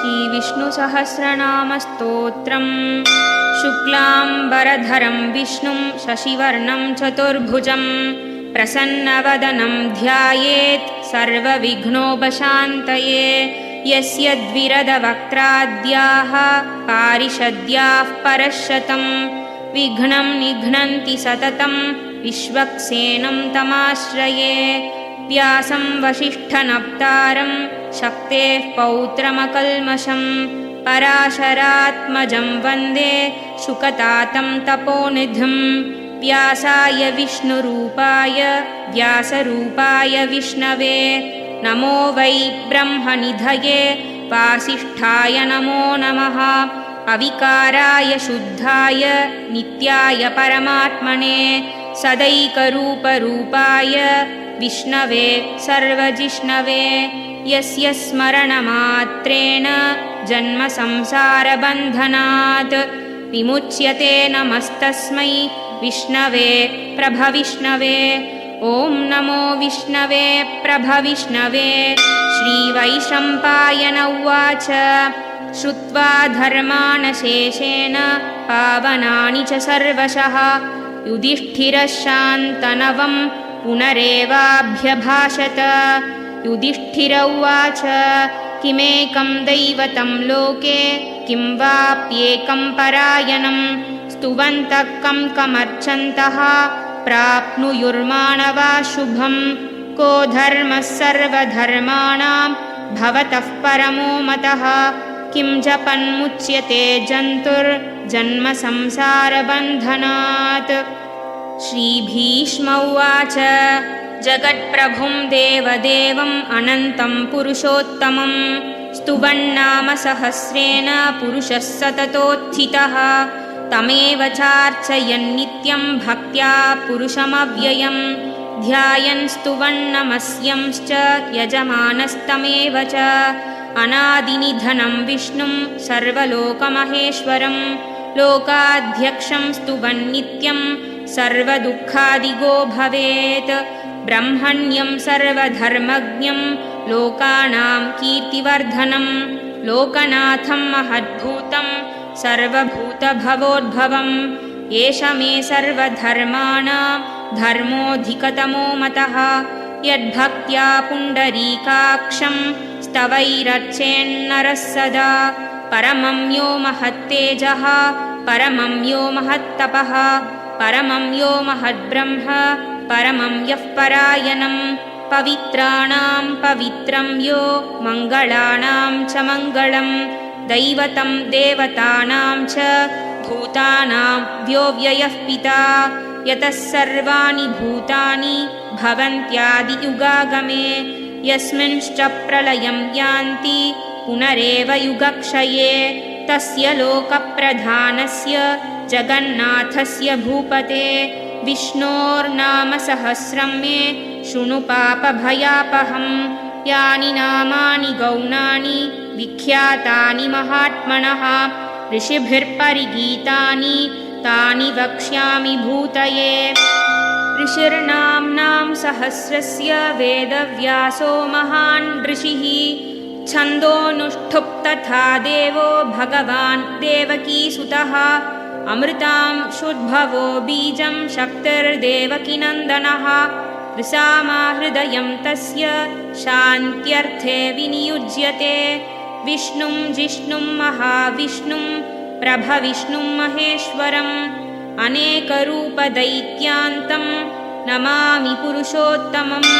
श्रीविष्णुसहस्रनामस्तोत्रम् शुक्लाम्बरधरं विष्णुं शशिवर्णं चतुर्भुजं प्रसन्नवदनं ध्यायेत् सर्वविघ्नोपशान्तये। यस्य द्विरदवक्त्राद्याः पारिषद्याः परश्शतं विघ्नं निघ्नन्ति सततं विश्वक्सेनं तमाश्रये। व्यासं वसिष्ठनप्तारं शक्तेः पौत्रमकल्मषं पराशरात्मजं वन्दे शुकतातं तपोनिधिं। व्यासाय विष्णुरूपाय व्यासरूपाय विष्णवे नमो वै ब्रह्मनिधये वासिष्ठाय नमो नमः। अविकाराय शुद्धाय नित्याय परमात्मने सदैकरूपरूपाय विष्णवे सर्वजिष्णवे। यस्य स्मरणमात्रेण जन्मसंसारबन्धनात् विमुच्यते नमस्तस्मै विष्णवे प्रभविष्णवे। ॐ नमो विष्णवे प्रभविष्णवे। श्रीवैशम्पायन उवाच श्रुत्वा धर्माणशेषेण पावनानि च सर्वशः युधिष्ठिरः शान्तनवं पुनरेवाभ्यभाषत। युधिष्ठिर उवाच किमेकं दैवतं लोके किं वाप्येकं परायणं स्तुवन्तः कं कमर्चन्तः प्राप्नुयुर्माणवा शुभं। को धर्मः सर्वधर्माणां भवतः परमो मतः किं जपन्मुच्यते जन्तुर्जन्म संसारबन्धनात्। श्रीभीष्म उवाच जगत्प्रभुं देवदेवम् अनन्तं पुरुषोत्तमं स्तुवन्नाम सहस्रेण पुरुषः सततोत्थितः तमेव चार्चयन्नित्यं भक्त्या पुरुषमव्ययं ध्यायन् स्तुवन्नमस्यंश्च यजमानस्तमेव च। अनादिनिधनं विष्णुं सर्वलोकमहेश्वरं लोकाध्यक्षं स्तुवन्नित्यं सर्वदुःखादिगो भवेत्। ब्रह्मण्यं सर्वधर्मज्ञं लोकानां कीर्तिवर्धनं लोकनाथं महद्भूतं सर्वभूतभवोद्भवम्। एष मे सर्वधर्माणां धर्मोऽधिकतमो मतः यद्भक्त्या पुण्डरीकाक्षं स्तवैरर्चेन्नरः सदा। परमं यो महत्तेजः परमं यो महत्तपः परमं यो महद्ब्रह्म परमं यः परायणं पवित्राणां पवित्रं यो मङ्गलानां च मङ्गलं दैवतं देवतानां च भूतानां यो व्ययः पिता यतः सर्वाणि भूतानि भवन्त्यादियुगागमे यस्मिंश्च प्रलयं यान्ति पुनरेव युगक्षये तस्य लोकप्रधानस्य जगन्नाथस्य भूपते विष्णोर्नाम सहस्रं मे शृणु पापभयापहं। यानि नामानि गौणानि विख्यातानि महात्मनः ऋषिभिर्परिगीतानि तानि वक्ष्यामि भूतये। ऋषिर्नाम्नां सहस्रस्य वेदव्यासो महान् ऋषिः छन्दोऽनुष्ठुप् तथा देवो भगवान् देवकीसुतः अमृतांशुद्भवो बीजं शक्तिर्देवकीनन्दनः वृषामा हृदयं तस्य शान्त्यर्थे विनियुज्यते। विष्णुं जिष्णुं महाविष्णुं प्रभविष्णुं महेश्वरम् अनेकरूपदैत्यान्तं नमामि पुरुषोत्तमम्।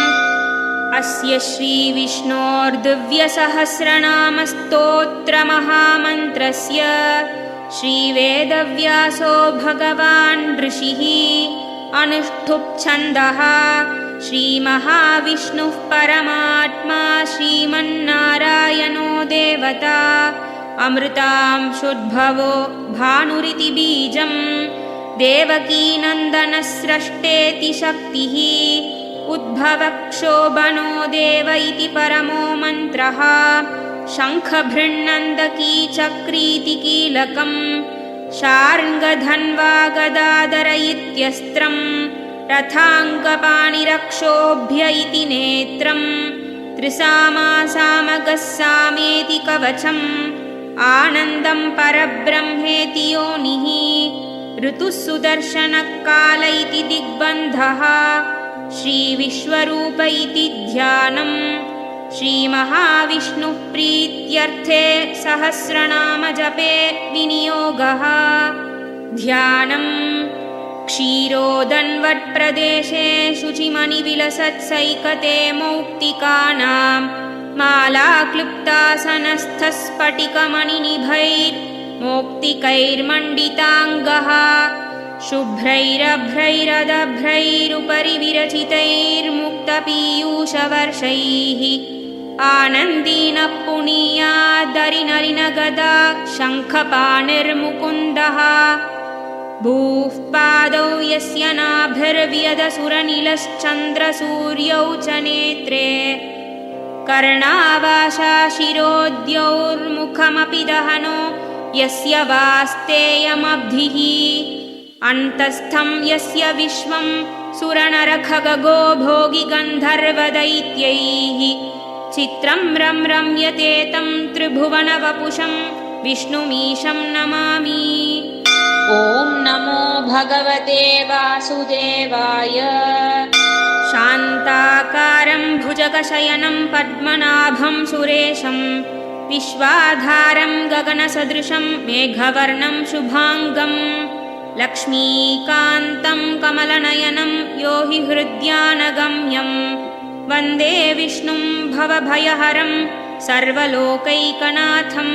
अस्य श्रीविष्णोर्दिव्यसहस्रनामस्तोत्रमहामन्त्रस्य श्रीवेदव्यासो भगवान् ऋषिः अनुष्ठुप् श्रीमहाविष्णुः परमात्मा श्रीमन्नारायणो देवता अमृतांशुद्भवो भानुरिति बीजं देवकीनन्दनस्रष्टेति शक्तिः उद्भवक्षोभनो देव इति परमो मन्त्रः शङ्खभृन्नन्दकी चक्रीति कीलकम् शार्ङ्गधन्वा गदाधर इत्यस्त्रम् रथाङ्गपाणिरक्षोभ्य इति नेत्रम् त्रिसामासामगस्सामेति कवचम् आनन्दं परब्रह्मेति योनिः ऋतुः सुदर्शनकाल इति दिग्बन्धः श्रीविश्वरूप इति ध्यानम् श्रीमहाविष्णुः प्रीत्यर्थे सहस्रनामजपे विनियोगः ध्यानम् क्षीरोदन्वट्प्रदेशे शुचिमणिविलसत्सैकते मौक्तिकानां मालाक्लुप्तासनस्थस्फटिकमणिनिभैर्मौक्तिकैर्मण्डिताङ्गः शुभ्रैरभ्रैरदभ्रैरुपरि विरचितैर्मुक्तपीयूषवर्षैः आनन्दीनः पुनीयादरिनलिनगदा शङ्खपाणिर्मुकुन्दः भूः पादौ यस्य नाभिर्व्यदसुरनिलश्चन्द्रसूर्यौ च नेत्रे कर्णावासा शिरोद्यौर्मुखमपि दहनो यस्य वास्तेयमब्धिः अन्तस्थं यस्य विश्वं सुरनरखगो भोगिगन्धर्वदैत्यैः चित्रं रम्यते तं त्रिभुवनवपुषं विष्णुमीशं नमामि। ॐ नमो भगवते वासुदेवाय। शान्ताकारं भुजगशयनं पद्मनाभं सुरेशं विश्वाधारं गगनसदृशं मेघवर्णं शुभाङ्गं लक्ष्मीकान्तं कमलनयनं योहि हृद्यानगम्यं वन्दे विष्णुं भवभयहरं सर्वलोकैकनाथं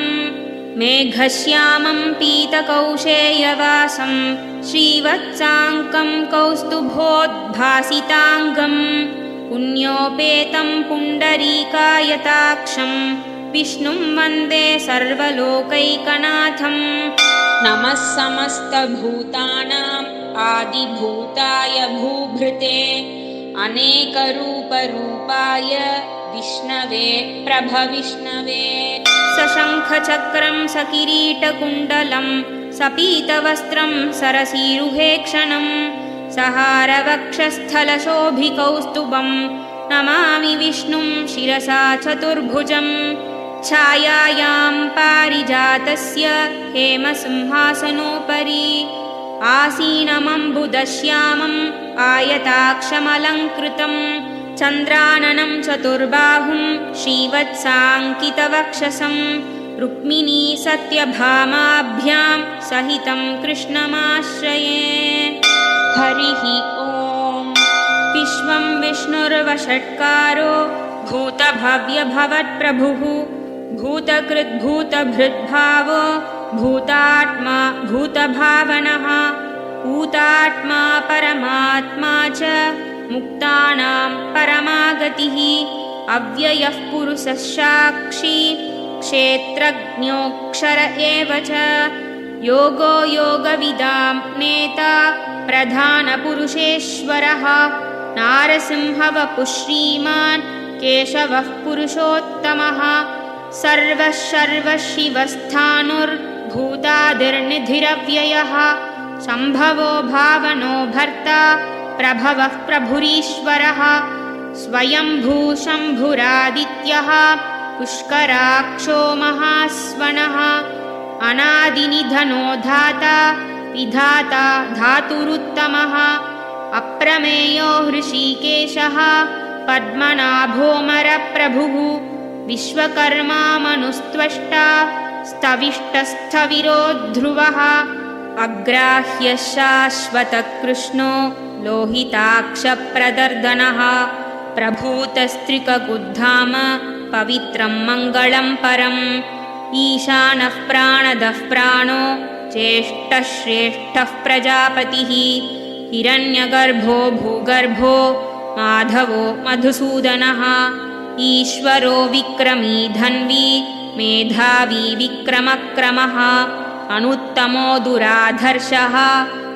मेघश्यामं पीतकौशेयवासं श्रीवत्साङ्कं कौस्तुभोद्भासिताङ्गं पुण्योपेतं पुण्डरीकायताक्षं विष्णुं वन्दे सर्वलोकैकनाथम्। नमः समस्तभूतानाम् आदिभूताय भूभृते अनेकरूपरूपाय विष्णवे प्रभविष्णवे। सशङ्खचक्रं सकिरीटकुण्डलं सपीतवस्त्रं सरसीरुहेक्षणं सहारवक्षस्थलशोभिकौस्तुभं नमामि विष्णुं शिरसा चतुर्भुजं छायायां पारिजातस्य हेमसिंहासनोपरि आसीनमम्बुदश्यामम् आयताक्षमलङ्कृतं चन्द्राननं चतुर्बाहुं श्रीवत्साङ्कितवक्षसं रुक्मिणी सत्यभामाभ्यां सहितं कृष्णमाश्रये। हरिः ॐ। विश्वं विष्णुर्वषट्कारो भूतभव्यभवत्प्रभुः भूतकृद्भूतभृद्भावो भूतात्मा भूतभावनः भूतात्मा परमात्मा च मुक्तानां परमा गतिः अव्ययः पुरुषः साक्षी क्षेत्रज्ञोऽक्षर एव च योगो योगविदां नेता प्रधानपुरुषेश्वरः नारसिंहवपुः श्रीमान् केशवः पुरुषोत्तमः सर्वः सर्वशिवस्थाणुर्भूतादिर्निधिरव्ययः सम्भवो भावनो भर्ता प्रभवः प्रभुरीश्वरः स्वयंभू शम्भुरादित्यः पुष्कराक्षो महास्वनः अनादिनिधनो धाता विधाता धातुरुत्तमः अप्रमेयो हृषीकेशः पद्मनाभोऽमरप्रभुः विश्वकर्मा मनुस्त्वष्टा स्तविष्टस्थविरो ध्रुवः अग्राह्यः शाश्वतकृष्णो लोहिताक्षप्रदर्दनः प्रभूतस्त्रिकगुद्धाम पवित्रं मङ्गलं परम् ईशानः प्राणदः प्राणो ज्येष्ठः श्रेष्ठः प्रजापतिः हिरण्यगर्भो भूगर्भो माधवो मधुसूदनः ईश्वरो विक्रमी धन्वी मेधावी विक्रमक्रमः अनुत्तमो दुराधर्षः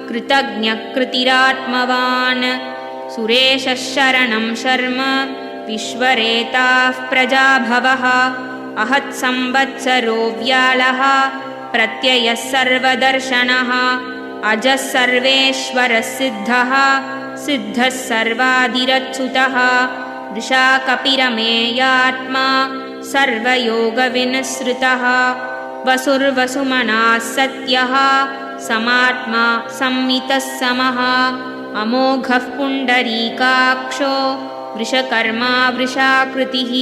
कृतज्ञकृतिरात्मवान् सुरेशः शरणं शर्म विश्वरेताः प्रजाभवः अहत्संवत्सरो व्याळः प्रत्ययः सर्वदर्शनः अजः सर्वेश्वरः सिद्धः सिद्धः सर्वादिरच्युतः वृषा कपिरमेयात्मा सर्वयोगविनिसृतः वसुर्वसुमनः सत्यः समात्मा संवितः समः अमोघः पुण्डरीकाक्षो वृषकर्मा वृषाकृतिः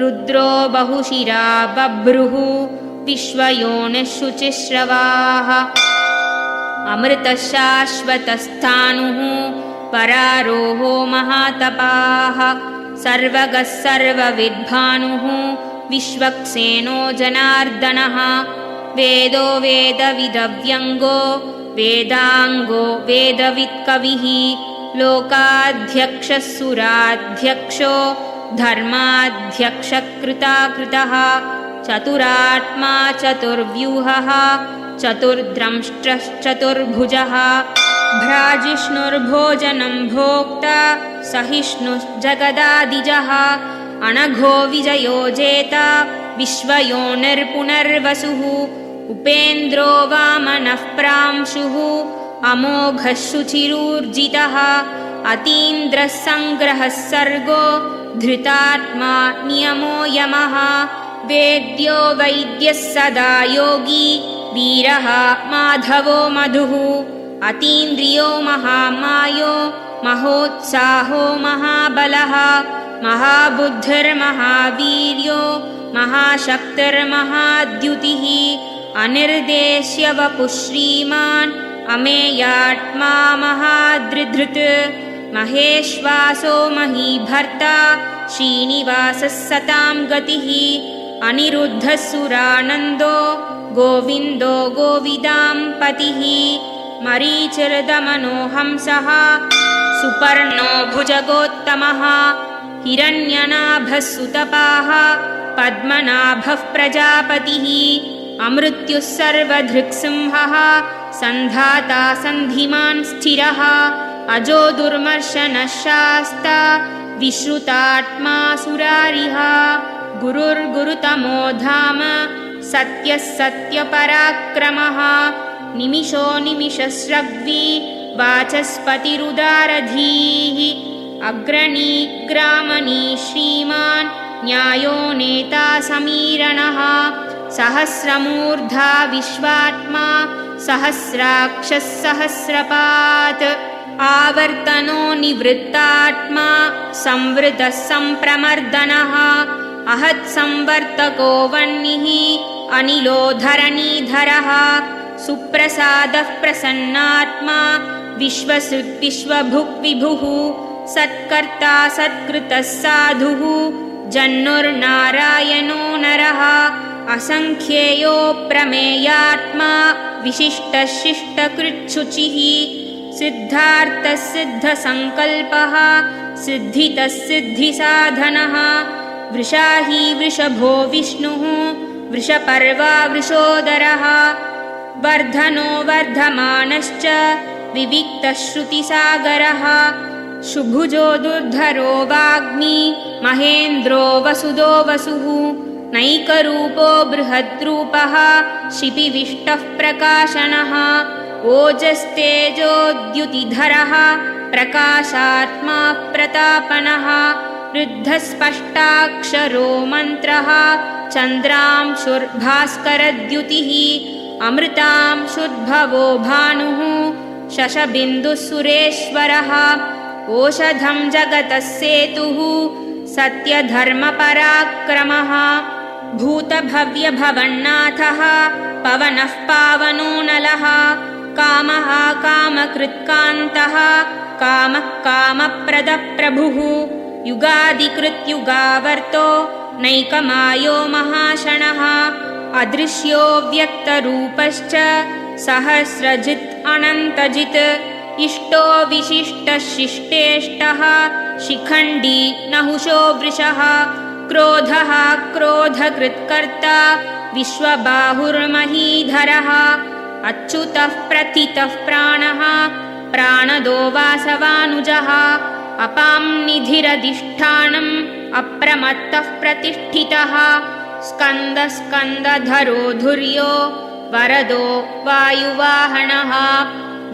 रुद्रो बहुशिरा बभ्रुः विश्वयोनिः शुचिश्रवाः अमृतः शाश्वतस्थाणुः परारोहो महातपाः सर्वगः सर्वविद्भानुः विश्वक्सेनो जनार्दनः वेदो वेदविदव्यङ्गो वेदाङ्गो वेदवित्कविः लोकाध्यक्षः सुराध्यक्षो धर्माध्यक्षकृताकृतः चतुरात्मा चतुर्व्यूहः चतुर्द्रंष्ट्रश्चतुर्भुजः भ्राजिष्णुर्भोजनं भोक्ता सहिष्णुश्जगदादिजः अनघो विजयो जेता विश्वयोनिर्पुनर्वसुः उपेन्द्रो वामनः प्रांशुः अमोघः शुचिरूर्जितः अतीन्द्रः सङ्ग्रहः सर्गो धृतात्मा नियमो यमः वेद्यो वैद्यः सदा योगी वीरः माधवो मधुः अतीन्द्रियो महामायो महोत्साहो महाबलः महाबुद्धिर्महावीर्यो महाशक्तिर्महाद्युतिः अनिर्देश्य वपुः श्रीमान् अमेयात्मा महादृधृत् महेश्वासो महीभर्ता श्रीनिवासः सतां गतिः अनिरुद्धः सुरानन्दो गोविन्दो गोविदां पतिः मरीचिर्दमनो हंसः सुपर्णो भुजगोत्तमः हिरण्यनाभः सुतपाः पद्मनाभः प्रजापतिः अमृत्युः सर्वधृक्सिंहः सन्धाता सन्धिमान् स्थिरः अजो दुर्मर्शनः शास्ता विश्रुतात्मा सुरारिः गुरुर्गुरुतमो धाम सत्यः सत्यपराक्रमः निमिषो निमिषस्रग्वी वाचस्पतिरुदारधीः अग्रणी ग्रामणी श्रीमान् न्यायो नेता समीरणः सहस्रमूर्धा विश्वात्मा सहस्राक्षः सहस्रपात् आवर्तनो निवृत्तात्मा संवृतः सम्प्रमर्दनः अहत्संवर्तको वह्निः अनिलो धरणीधरः सुप्रसादः प्रसन्नात्मा विश्वसृद्विश्वभुक् विभुः सत्कर्ता सत्कृतः साधुः जन्नुर्नारायणो नरः असङ्ख्येयो प्रमेयात्मा विशिष्टः शिष्टकृच्छुचिः सिद्धार्थः सिद्धसङ्कल्पः सिद्धितः सिद्धिसाधनः वृषाही वृषभो विष्णुः वृषपर्वा वृषोदरः वर्धनो वर्धमानश्च विविक्तः श्रुतिसागरः शुभुजो दुर्धरो वाग्मी महेन्द्रो वसुदो वसुः नैकरूपो बृहद्रूपः शिपिविष्टः प्रकाशनः ओजस्तेजोद्युतिधरः प्रकाशात्मा प्रतापनः वृद्धस्पष्टाक्षरो मन्त्रः चन्द्रांशुर्भास्करद्युतिः अमृतांशुद्भवो भानुः शशबिन्दुः सुरेश्वरः ओषधं जगतः सेतुः सत्यधर्मपराक्रमः भूतभव्यभवन्नाथः पवनः पावनो नलः कामः कामकृत्कान्तः कामः कामप्रदप्रभुः युगादिकृत्युगावर्तो नैकमायो महाशनः अदृश्यो व्यक्तरूपश्च सहस्रजित् अनन्तजित् इष्टो विशिष्टः शिष्टेष्टः शिखण्डी नहुषो वृषः क्रोधः क्रोधकृत्कर्ता विश्वबाहुर्महीधरः अच्युतः प्रथितः प्राणः प्राणदो वासवानुजः अपां निधिरधिष्ठानम् अप्रमत्तः प्रतिष्ठितः स्कन्दस्कन्दधरो धुर्यो वरदो वायुवाहनः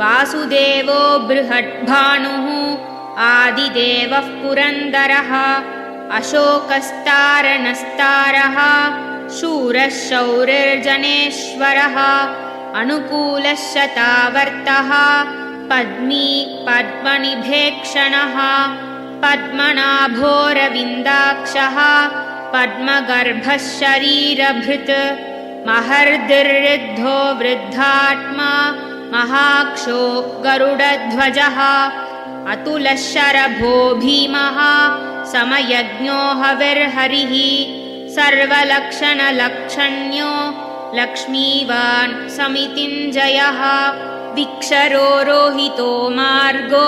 वासुदेवो बृहद्भानुः आदिदेवः पुरन्दरः अशोकस्तारणस्तारः शूरः शौरिर्जनेश्वरः अनुकूलः शतावर्तः पद्मी पद्मनिभेक्षणः पद्मनाभोरविन्दाक्षः पद्मगर्भः शरीरभृत् महर्दिर्ऋद्धो वृद्धात्मा महाक्षो गरुडध्वजः अतुलः शरभो भीमः समयज्ञो हविर्हरिः सर्वलक्षणलक्षण्यो लक्ष्मीवान् समितिञ्जयः विक्षरो रोहितो मार्गो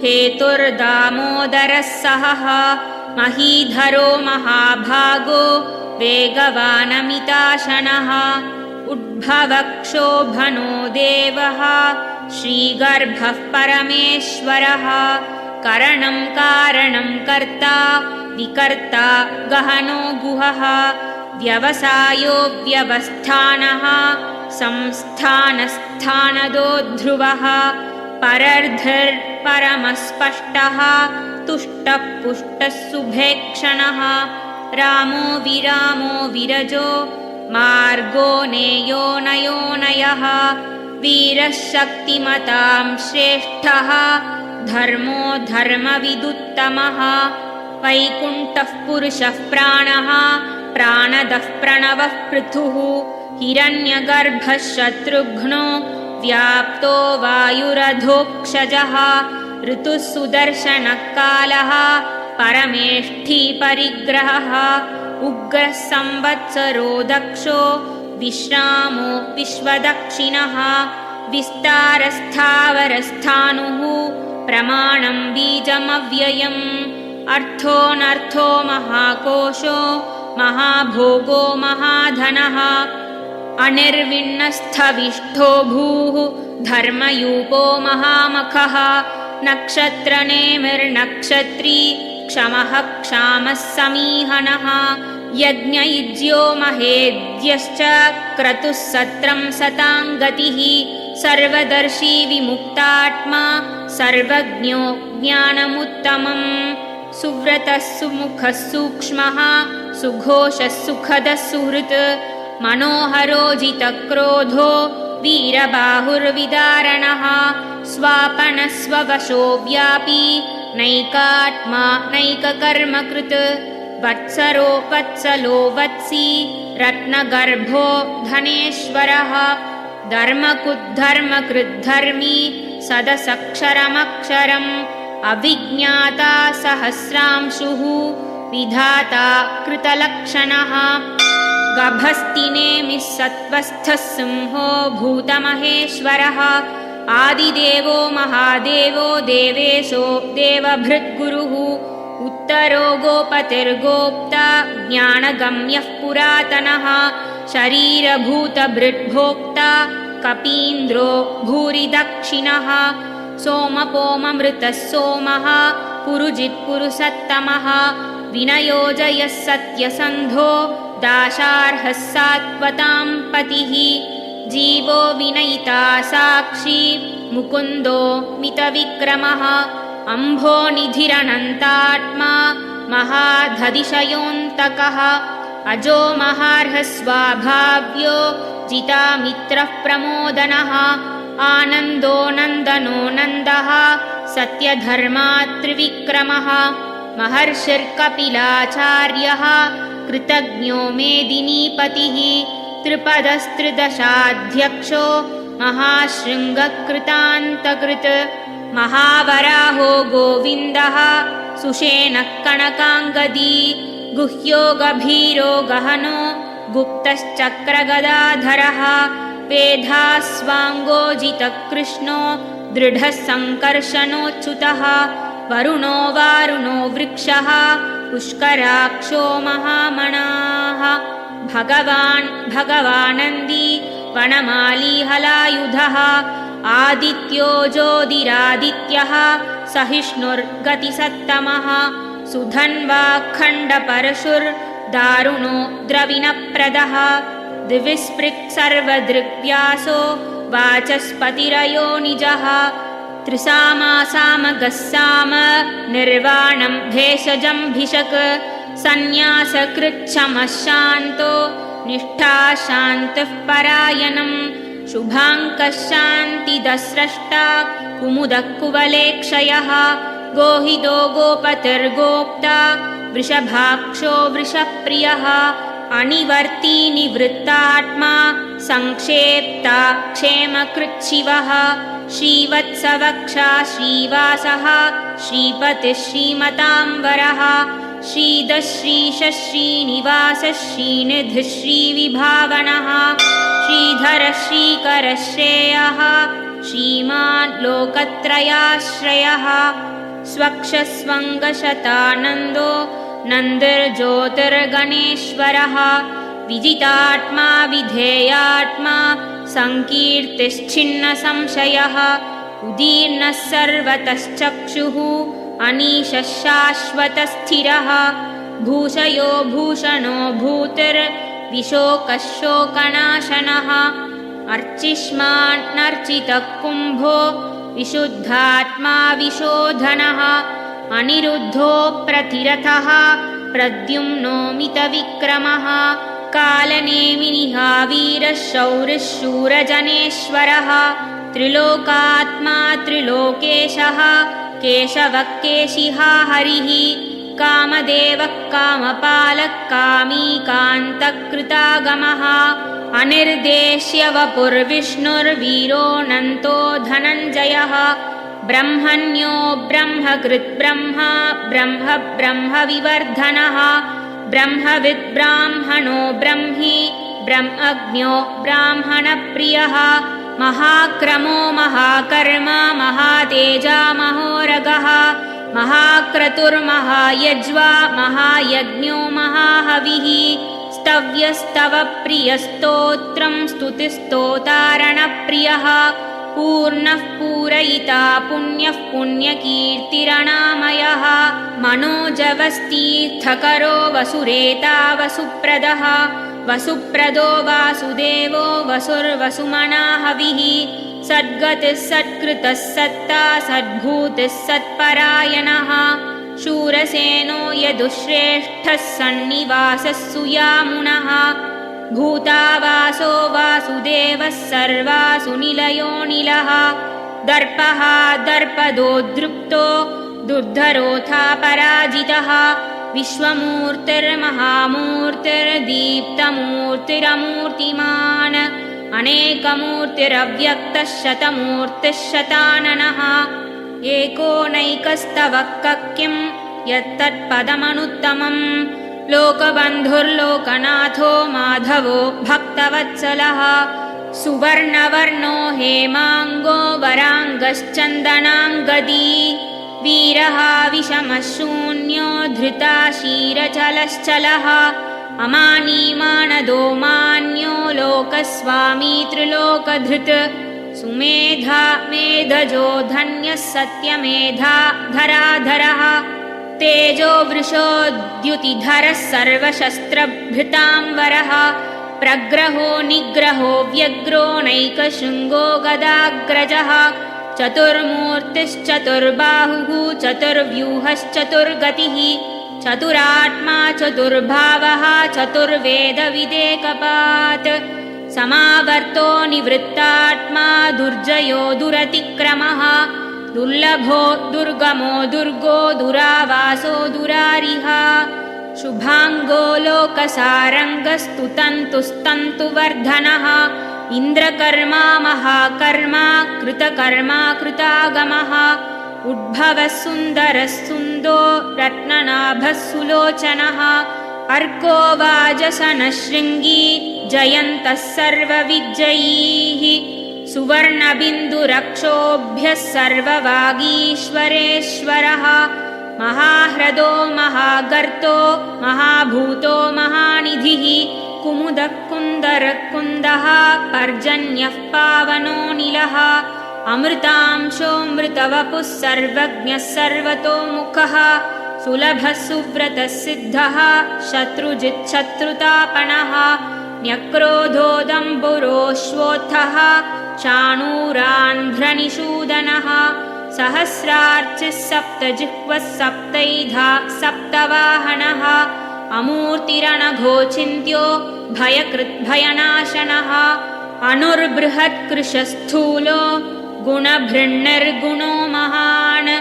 हेतुर्दामोदरः सहः महीधरो महाभागो वेगवानमिताशनः उद्भवक्षोभनो देवः श्रीगर्भः परमेश्वरः करणं कारणं कर्ता विकर्ता गहनो गुहः व्यवसायो व्यवस्थानः संस्थानस्थानदो ध्रुवः परर्धिर्परमस्पष्टः तुष्टः पुष्टः सुभेक्षणः रामो विरामो विरजो मार्गो नेयो नयोनयः वीरः शक्तिमतां श्रेष्ठः धर्मो धर्मविदुत्तमः वैकुण्ठः पुरुषः प्राणः प्राणदः प्रणवः पृथुः हिरण्यगर्भः शत्रुघ्नो व्याप्तो वायुरधोक्षजः ऋतुः सुदर्शनः कालः परमेष्ठी परिग्रहः उग्रः संवत्सरो दक्षो विश्रामो विश्वदक्षिणः विस्तारस्थावरस्थाणुः प्रमाणं बीजमव्ययम् अर्थोऽनर्थो महाकोशो महाभोगो महाधनः अनिर्विण्णस्थविष्ठो भूः धर्मयूपो महामखः नक्षत्रनेमिर्नक्षत्री क्षमः क्षामः समीहनः यज्ञयुज्यो महेद्यश्च क्रतुः सत्रं सताङ्गतिः सर्वदर्शी विमुक्तात्मा सर्वज्ञो ज्ञानमुत्तमम् सुव्रतः सुमुखः सूक्ष्मः सुघोषः सुखदः सुहृत् मनोहरो जितक्रोधो वीरबाहुर्विदारणः स्वापनः स्ववशो व्यापी नैकात्मा नैककर्मकृत् वत्सरो वत्सलो वत्सी रत्नगर्भो धनेश्वरः धर्मकृद्धर्मकृद्धर्मी सदसक्षरमक्षरम् अविज्ञाता सहस्रांशुः विधाता कृतलक्षणः गभस्तिनेमिः सत्त्वस्थः सिंहो भूतमहेश्वरः आदिदेवो महादेवो देवेशो देवभृद्गुरुः उत्तरो गोपतिर्गोप्ता ज्ञानगम्यः पुरातनः शरीरभूतभृद्भोक्ता कपीन्द्रो भूरिदक्षिणः सोमपोममृतः सोमः पुरुजित्पुरुषत्तमः विनयोजयः सत्यसन्धो दाशार्हः सात्वतां पतिः जीवो विनयिता साक्षी मुकुन्दो मितविक्रमः अम्भोनिधिरनन्तात्मा महाधतिशयोऽन्तकः अजो महार्हः स्वाभाव्यो जितामित्रः प्रमोदनः आनन्दो नन्दनो नन्दः सत्यधर्मात्रिविक्रमः महर्षिर्कपिलाचार्यः कृतज्ञो मेदिनीपतिः त्रिपदस्त्रिदशाध्यक्षो महाशृङ्गकृतान्तकृत् महावराहो गोविन्दः सुषेणः कनकाङ्गदी गुह्यो गभीरो गहनो गुप्तश्चक्रगदाधरः वेधास्वाङ्गोजितकृष्णो दृढः सङ्कर्षणोच्युतः वरुणो वारुणो वृक्षः पुष्कराक्षो महामणाः भगवान् भगवानन्दी वनमाली हलायुधः आदित्यो ज्योतिरादित्यः सहिष्णुर्गतिसत्तमः सुधन्वाखण्डपरशुर्दारुणो द्रविणप्रदः दिविस्पृक् सर्वदृग्व्यासो वाचस्पतिरयो निजः त्रिसामासामगस्साम निर्वाणं भेषजं भिषक् सन्न्यासकृच्छमः शान्तो निष्ठा शान्तिः परायणम् शुभाङ्कः शान्तिदस्रष्टा कुमुदः कुवलेक्षयः गोहितो गोपतिर्गोप्ता वृषभाक्षो वृषप्रियः अनिवर्ती निवृत्तात्मा संक्षेप्ता क्षेमकृच्छिवः श्रीवत्सवक्षा श्रीवासः श्रीपतिः श्रीमताम्बरः श्रीधः श्रीशः श्रीनिवासः श्रीनिधिः श्रीविभावनः श्रीधरः श्रीकरः श्रेयः श्रीमान् लोकत्रयाश्रयः स्वक्षस्वङ्गशतानन्दो नन्दिर्ज्योतिर्गणेश्वरः विजितात्मा विधेयात्मा सङ्कीर्तिश्छिन्नसंशयः उदीर्णः सर्वतश्चक्षुः अनीशः शाश्वतस्थिरः भूषयो भूषणो भूतिर्विशोकः शोकनाशनः अर्चिष्मान्नर्चितः कुम्भो विशुद्धात्मा विशोधनः अनिरुद्धो प्रतिरथः प्रद्युम्नो मितविक्रमः कालनेमिनिः वीरः शौरिः शूरजनेश्वरः त्रिलोकात्मा त्रिलोकेशः केशवः केशिहा हरिः कामदेवः कामपालः कामी कान्तकृतागमः अनिर्देश्य वपुर्विष्णुर्वीरोऽनन्तो धनञ्जयः ब्रह्मण्यो ब्रह्मकृत् ब्रह्मा ब्रह्म ब्रह्मविवर्धनः ब्रह्मविद् ब्राह्मणो ब्रह्मी ब्रह्मज्ञो ब्राह्मणप्रियः महाक्रमो महाकर्मा महातेजा महोरगः महाक्रतुर्महायज्वा महायज्ञो महाहविः स्तव्यस्तवप्रियस्तोत्रं स्तुतिस्तोतारणप्रियः पूर्णः पूरयिता पुण्यः पुण्यकीर्तिरणामयः मनोजवस्तीर्थकरो वसुरेता वसुप्रदः वसुप्रदो वासुदेवो वसुर्वसुमना हविः सद्गतिः सत्कृतः सत्ता सद्भूतिः सत्परायणः शूरसेनो यदुश्रेष्ठः सन्निवासः सुयामुनः भूतावासो वासुदेवः सर्वासु निलयोनिलः दर्पः दर्पदो दृप्तो दुर्धरोऽथा पराजितः विश्वमूर्तिर्महामूर्तिर्दीप्तमूर्तिरमूर्तिमान् अनेकमूर्तिरव्यक्तः शतमूर्तिः शताननः एकोनैकस्तवः किं यत्तत्पदमनुत्तमम् लोकबन्धुर्लोकनाथो माधवो भक्तवत्सलः सुवर्णवर्णो हेमाङ्गो वराङ्गश्चन्दनाङ्गदी वीरः विषमः शून्यो धृता क्षीरचलश्चलः अमानीमानदो मान्यो लोकस्वामी त्रिलोकधृत् सुमेधा मेधजो धन्यः सत्यमेधा धराधरः तेजो वृषोद्युतिधरः सर्वशस्त्रभृताम्बरः प्रग्रहो निग्रहो व्यग्रो नैकशृङ्गो गदाग्रजः चतुर्मूर्तिश्चतुर्बाहुः चतुर्व्यूहश्चतुर्गतिः चतुरात्मा चतुर्भावः चतुर्वेदविदेकपात् समावर्तो निवृत्तात्मा दुर्जयो दुरतिक्रमः दुर्लभो दुर्गमो दुर्गो दुरावासो दुरारिः शुभाङ्गो लोकसारङ्गस्तुतन्तुस्तन्तुवर्धनः इन्द्रकर्मा महाकर्मा कृतकर्मा कृतागमः उद्भवः सुन्दरः सुन्दो रत्ननाभः सुलोचनः अर्को वाजसनः शृङ्गी जयन्तः सर्वविजयीः सुवर्णबिन्दुरक्षोभ्यः सर्ववागीश्वरेश्वरः महाह्रदो महागर्तो महाभूतो महानिधिः कुमुदः कुन्दरः कुन्दः पर्जन्यः पावनो निलः अमृतांशोऽमृतवपुः सर्वज्ञः सर्वतोमुखः सुलभः सुव्रतः सिद्धः शत्रुजिच्छत्रुतापणः न्यक्रोधोदम्बुरोऽश्वोत्थः चाणूरान्ध्रनिषूदनः सहस्रार्चिः सप्तजिह्वः सप्तैधा सप्तवाहनः अमूर्तिरणघोचिन्त्यो भयकृद्भयनाशनः अनुर्बृहत्कृशस्थूलो गुणभृन्निर्गुणो महान्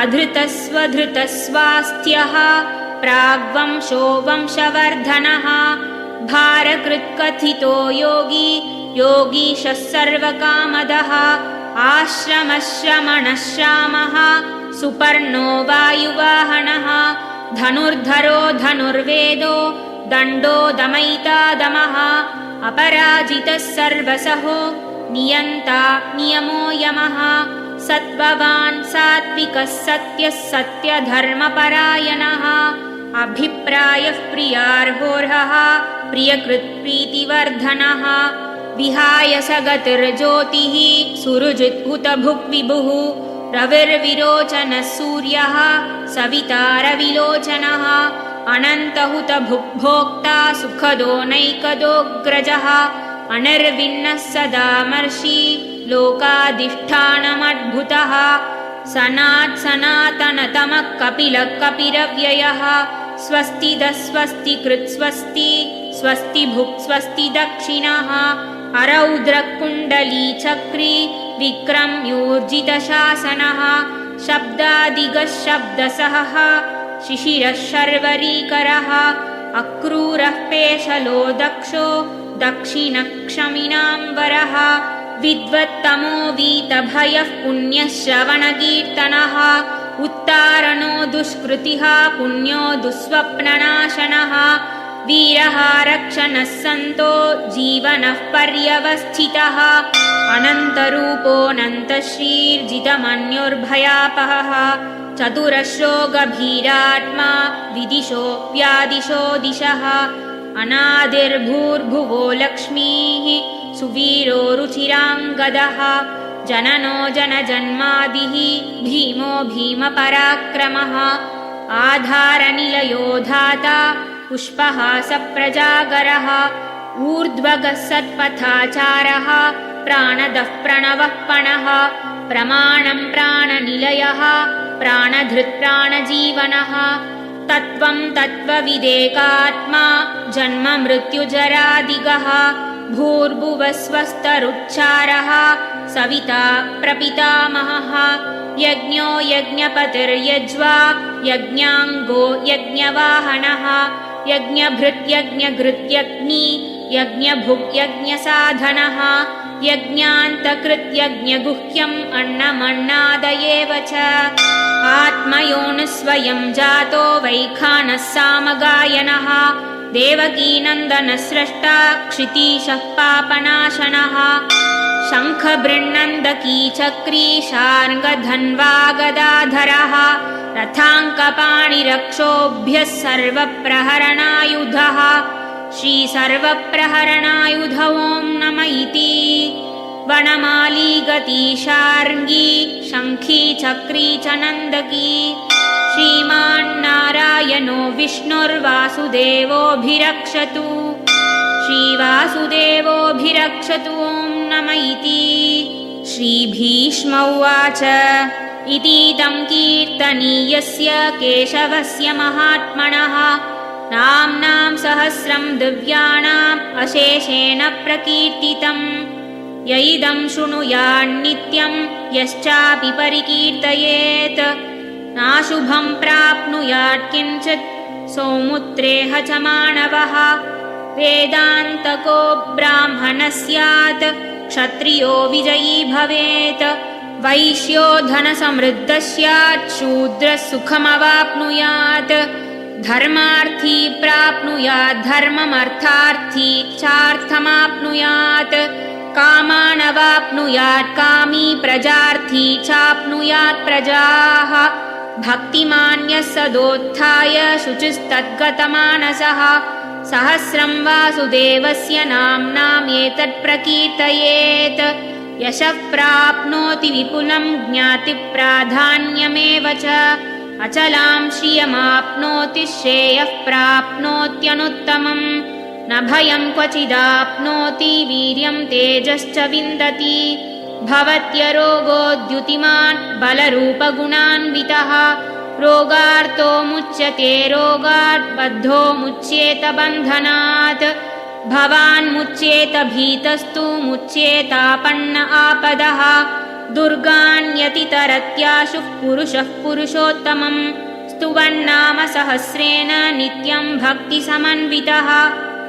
अधृतस्वधृतस्वास्थ्यः प्राग्वंशो वंशवर्धनः भारकृत्कथितो योगी योगीशः सर्वकामदः आश्रमश्रमणश्रामः सुपर्णो वायुवाहनः धनुर्धरो धनुर्वेदो दण्डो दमयिता दमः अपराजितः सर्वसहो नियन्ता नियमो यमः सत्त्ववान् सात्विकः सत्यः सत्यधर्मपरायणः अभिप्रायः प्रियार्होर्हः प्रियकृत्प्रीतिवर्धनः विहाय स गतिर्ज्योतिः सुरुजित्हुतभुग्विभुः रविर्विरोचनः सूर्यः सविता रविलोचनः अनन्तहुतभुग्भोक्ता सुखदो नैकदोऽग्रजः अनिर्विण्णः सदामर्षि लोकाधिष्ठानमद्भुतः सनातनतमः कपिलः कपिरव्ययः स्वस्तिदः स्वस्तिकृत् स्वस्ति स्वस्तिभुक् स्वस्ति दक्षिणः अरौद्रः कुण्डलीचक्री विक्रम्यूर्जितशासनः शब्दादिगः शब्दसहः शिशिरः शर्वरीकरः अक्रूरः पेशलो दक्षो दक्षिणक्षमिनाम्बरः विद्वत्तमो वीतभयः पुण्यः श्रवणकीर्तनः उत्तारणो दुष्कृतिः पुण्यो दुःस्वप्ननाशनः वीरः रक्षणः सन्तो जीवनः पर्यवस्थितः अनन्तरूपोऽनन्तश्रीर्जितमन्युर्भयापहः चतुरश्रो गभीरात्मा विदिशो व्यादिशो दिशः अनादिर्भूर्भुवो लक्ष्मीः सुवीरो रुचिराङ्गदः जननो जनजन्मादिः भीमो भीमपराक्रमः आधारनिलयो धाता पुष्पः सप्रजागरः ऊर्ध्वगः सत्पथाचारः प्राणदः प्रणवः पणः प्रमाणं प्राणनिलयः प्राणधृत्प्राणजीवनः तत्त्वं तत्त्वविदेकात्मा जन्ममृत्युजरादिगः भूर्भुवस्वस्तरुच्चारः सविता प्रपितामहः यज्ञो यज्ञपतिर्यज्वा यज्ञाङ्गो यज्ञवाहनः यज्ञभृत्यज्ञघृत्यग्नि यज्ञभुग्यज्ञसाधनः यज्ञान्तकृत्यज्ञगुह्यम् अन्नमन्नादयेव च आत्मयोनिः स्वयं जातो वैखानः सामगायनः देवकीनन्दनः स्रष्टा क्षितीशः पापनाशनः शङ्खबृन्नन्दकी चक्री शार्ङ्गधन्वा गदाधरः रथाङ्कपाणिरक्षोभ्यः सर्वप्रहरणायुधः श्रीसर्वप्रहरणायुध ॐ नम इति वनमाली गती शार्ङ्गी शङ्खी चक्री च नन्दकी श्रीमान्नारायणो विष्णुर्वासुदेवोऽभिरक्षतु श्रीवासुदेवोऽभिरक्षतु ॐ नम इति श्रीभीष्म उवाच इतीदं कीर्तनीयस्य केशवस्य महात्मनः नाम्नां सहस्रं दिव्यानाम् अशेषेण प्रकीर्तितम् य इदं शृणुयान्नित्यं यश्चापि परिकीर्तयेत् नाशुभं प्राप्नुयात् किञ्चित् सौमुत्रेह च मानवः वेदान्तको ब्राह्मणः स्यात् क्षत्रियो विजयी भवेत् वैश्यो धनसमृद्धः स्यात् शूद्रः सुखमवाप्नुयात् धर्मार्थी प्राप्नुयात् धर्ममर्थार्थी चार्थमाप्नुयात् कामानवाप्नुयात् कामी प्रजार्थी चाप्नुयात् प्रजाः भक्तिमान्यः सदोत्थाय शुचिस्तद्गतमानसः सहस्रं वासुदेवस्य नाम्नामेतत् प्रकीर्तयेत् यशः प्राप्नोति विपुलं ज्ञातिप्राधान्यमेव च अचलां श्रियमाप्नोति श्रेयः प्राप्नोत्यनुत्तमम् न भयं क्वचिदाप्नोति वीर्यं तेजश्च विन्दति भवत्यरोगोद्युतिमान् बलरूपगुणान्वितः रोगार्तो मुच्यते रोगात् बद्धो मुच्येत बन्धनात् भवान् मुच्येत भीतस्तु मुच्येतापन्न आपदः दुर्गान्यतितरत्याशुः पुरुषः पुरुषोत्तमम् स्तुवन्नाम सहस्रेण नित्यं भक्तिसमन्वितः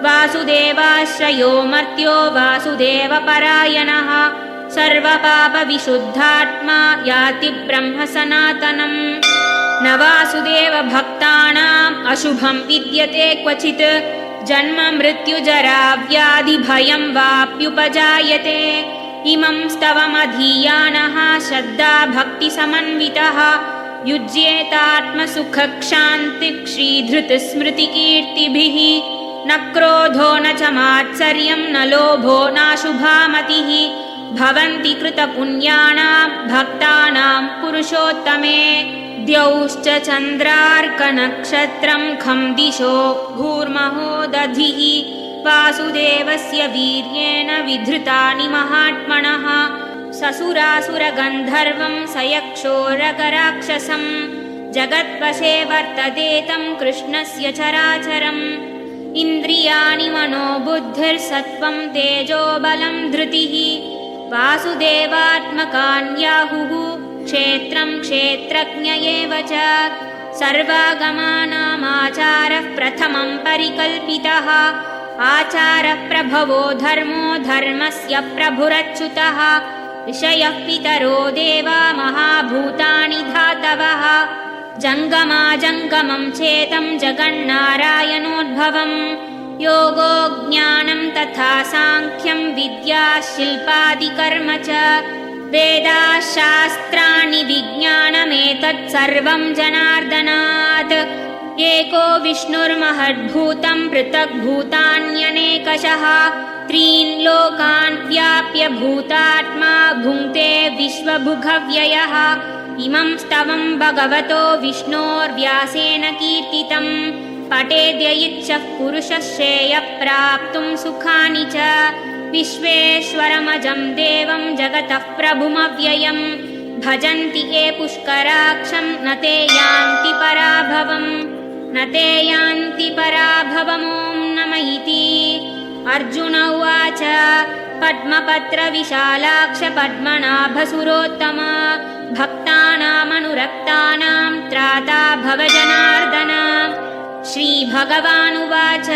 वासुदेवाश्रयो मर्त्यो वासुदेवपरायणः सर्वपापविशुद्धात्मा याति ब्रह्म सनातनम् न वासुदेवभक्तानाम् अशुभं विद्यते क्वचित् जन्म मृत्युजरा व्याधिभयं वाप्युपजायते इमं स्तवमधीयानः श्रद्धा भक्तिसमन्वितः युज्येतात्मसुखक्षान्तिश्रीधृतस्मृतिकीर्तिभिः न क्रोधो न च मात्सर्यं न लोभो नाशुभा मतिः भवन्ति कृतपुण्यानां भक्तानां पुरुषोत्तमे द्यौश्च चन्द्रार्कनक्षत्रं खं दिशो भूर्महो दधिः वासुदेवस्य वीर्येण विधृतानि महात्मनः ससुरासुरगन्धर्वं सयक्षोरगराक्षसं जगद्वशे वर्तते तं कृष्णस्य चराचरम् इन्द्रियाणि मनोबुद्धिर्सत्त्वं तेजोबलं धृतिः वासुदेवात्मकान्याहुः क्षेत्रं क्षेत्रज्ञ एव च सर्वागमानामाचारः प्रथमं परिकल्पितः आचारः प्रभवो धर्मो धर्मस्य प्रभुरच्युतः ऋषयः पितरो देवा महाभूतानि धातवः जङ्गमाजङ्गमं चेतं जगन्नारायणोद्भवम् योगो ज्ञानं तथा साङ्ख्यं विद्या शिल्पादिकर्म च वेदाः शास्त्राणि विज्ञानमेतत् सर्वं जनार्दनात् एको विष्णुर्महद्भूतं पृथग्भूतान्यनेकशः त्रीन् लोकान् व्याप्य भूतात्मा भुङ्क्ते विश्वभुगव्ययः इमं स्तवं भगवतो विष्णोर्व्यासेन कीर्तितं पठेद्य इच्छः पुरुषः श्रेयः प्राप्तुं सुखानि च विश्वेश्वरमजं देवं जगतः प्रभुमव्ययम् भजन्ति ये पुष्कराक्षं न ते यान्ति पराभवम् न ते यान्ति पराभवमों नमः इति अर्जुन उवाच पद्मपत्रविशालाक्ष पद्मनाभसुरोत्तम भक्तानामनुरक्तानां त्राता भव जनार्दन श्रीभगवानुवाच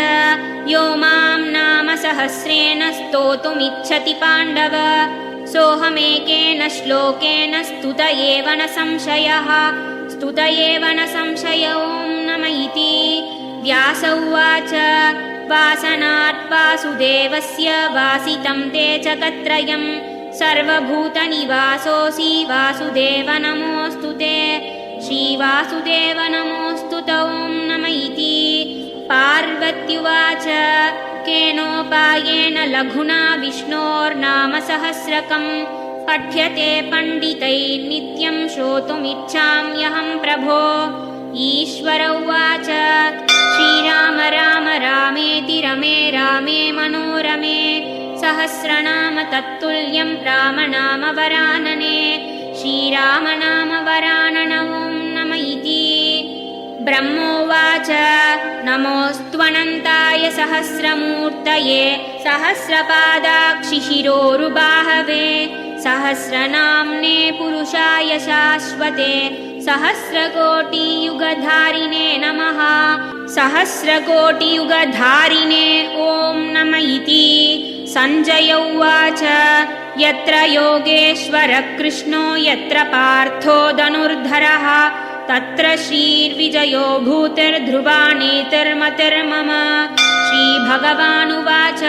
यो मां नाम सहस्रेण स्तोतुमिच्छति पाण्डव सोऽहमेकेन श्लोकेन स्तुत एव न संशयः स्तुत एव न संशय ॐ नमः इति व्यास उवाच वासनात् वासुदेवस्य वासितं ते जगत्त्रयं सर्वभूतनिवासोऽसि वासुदेव नमोऽस्तु ते श्रीवासुदेव नमोऽस्तु ॐ नमः इति पार्वत्युवाच केनोपायेन लघुना विष्णोर्नाम सहस्रकं पठ्यते पण्डितैर्नित्यं श्रोतुमिच्छाम्यहं प्रभो ईश्वर उवाच श्रीराम राम रामेति रमे रामे मनोरमे सहस्रनाम तत्तुल्यं रामनाम वरानने श्रीरामनाम वरानन ॐ नमः इति ब्रह्मोवाच नमोऽस्त्वनन्ताय सहस्रमूर्तये सहस्रपादाक्षिशिरोरुबाहवे सहस्रनाम्ने पुरुषाय शाश्वते सहस्रकोटियुगधारिणे नमः सहस्रकोटियुगधारिणे ॐ नमः इति सञ्जय उवाच यत्र योगेश्वरः कृष्णो यत्र पार्थो धनुर्धरः तत्र श्रीर्विजयो भूतिर्ध्रुवानीतिर्मतिर्मम श्रीभगवानुवाच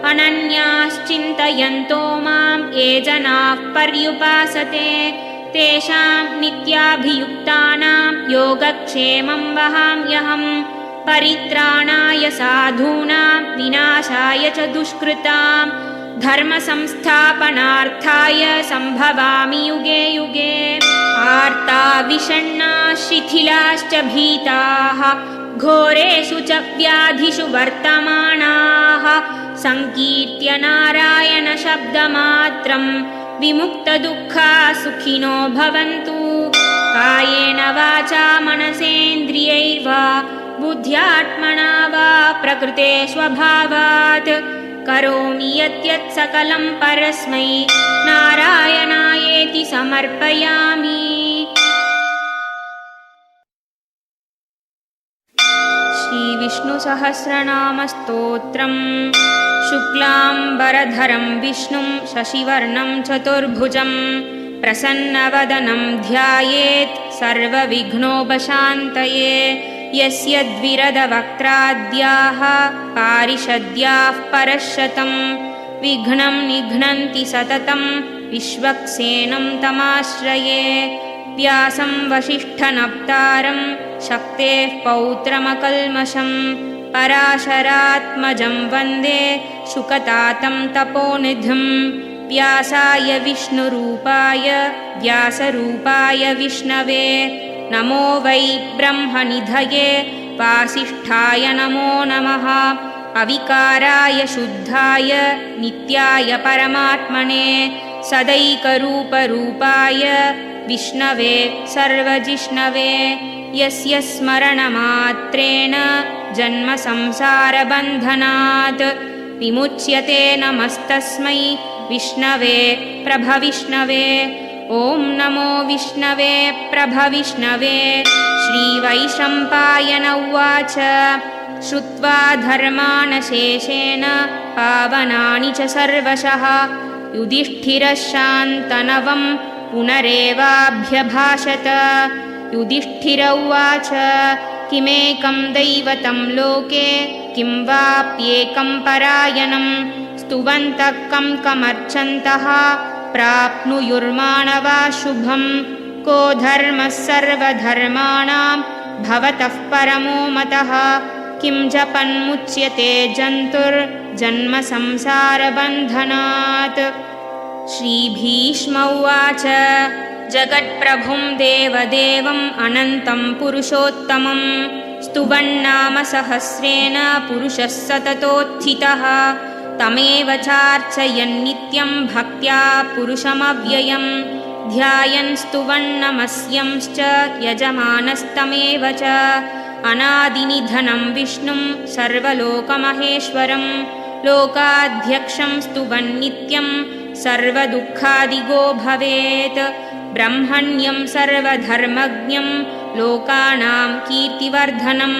अनन्याश्चिन्तयन्तो मां ये जनाः पर्युपासते तेषां नित्याभियुक्तानां योगक्षेमं वहाम्यहम् परित्राणाय साधूनां विनाशाय च दुष्कृतां धर्मसंस्थापनार्थाय सम्भवामि युगे युगे आर्ता विषण्णा शिथिलाश्च भीताः घोरेषु च व्याधिषु वर्तमानाः सङ्कीर्त्य नारायणशब्दमात्रं विमुक्तदुःखा सुखिनो भवन्तु। कायेन वाचा मनसेन्द्रियैर्वा बुद्ध्यात्मना वा प्रकृते स्वभावात् करोमि यद्यत् सकलं परस्मै नारायणायेति समर्पयामि। श्रीविष्णुसहस्रनामस्तोत्रम्। शुक्लाम्बरधरं विष्णुं शशिवर्णं चतुर्भुजं प्रसन्नवदनं ध्यायेत् सर्वविघ्नोपशान्तये। यस्य द्विरदवक्त्राद्याः पारिषद्याः परश्शतं विघ्नं निघ्नन्ति सततं विश्वक्सेनं तमाश्रये। व्यासं वसिष्ठनप्तारं शक्तेः पौत्रमकल्मषं पराशरात्मजं वन्दे शुकतातं तपोनिधिं। व्यासाय विष्णुरूपाय व्यासरूपाय विष्णवे नमो वै ब्रह्मनिधये वासिष्ठाय नमो नमः। अविकाराय शुद्धाय नित्याय परमात्मने सदैकरूपरूपाय विष्णवे सर्वजिष्णवे। यस्य स्मरणमात्रेण जन्मसंसारबन्धनात् विमुच्यते नमस्तस्मै विष्णवे प्रभविष्णवे। ॐ नमो विष्णवे प्रभविष्णवे। श्रीवैशम्पायन उवाच श्रुत्वा धर्मानशेषेण पावनानि च सर्वशः युधिष्ठिरः शान्तनवं पुनरेवाभ्यभाषत। युधिष्ठिर उवाच किमेकं दैवतं लोके किं वाप्येकं परायणं स्तुवन्तः कं कमर्चन्तः प्राप्नुयुर्माणवा शुभं। को धर्मः सर्वधर्माणां भवतः परमो मतः किं जपन्मुच्यते जन्तुर्जन्मसंसारबन्धनात्। श्रीभीष्म उवाच जगत्प्रभुं देवदेवम् अनन्तं पुरुषोत्तमं स्तुवन्नाम सहस्रेण पुरुषः सततोत्थितः। तमेव चार्चयन् नित्यं भक्त्या पुरुषमव्ययं ध्यायन् स्तुवन्नमस्यंश्च यजमानस्तमेव च। अनादिनिधनं विष्णुं सर्वलोकमहेश्वरं लोकाध्यक्षं स्तुवन्नित्यं सर्वदुःखादिगो भवेत्। ब्रह्मण्यं सर्वधर्मज्ञं लोकानां कीर्तिवर्धनं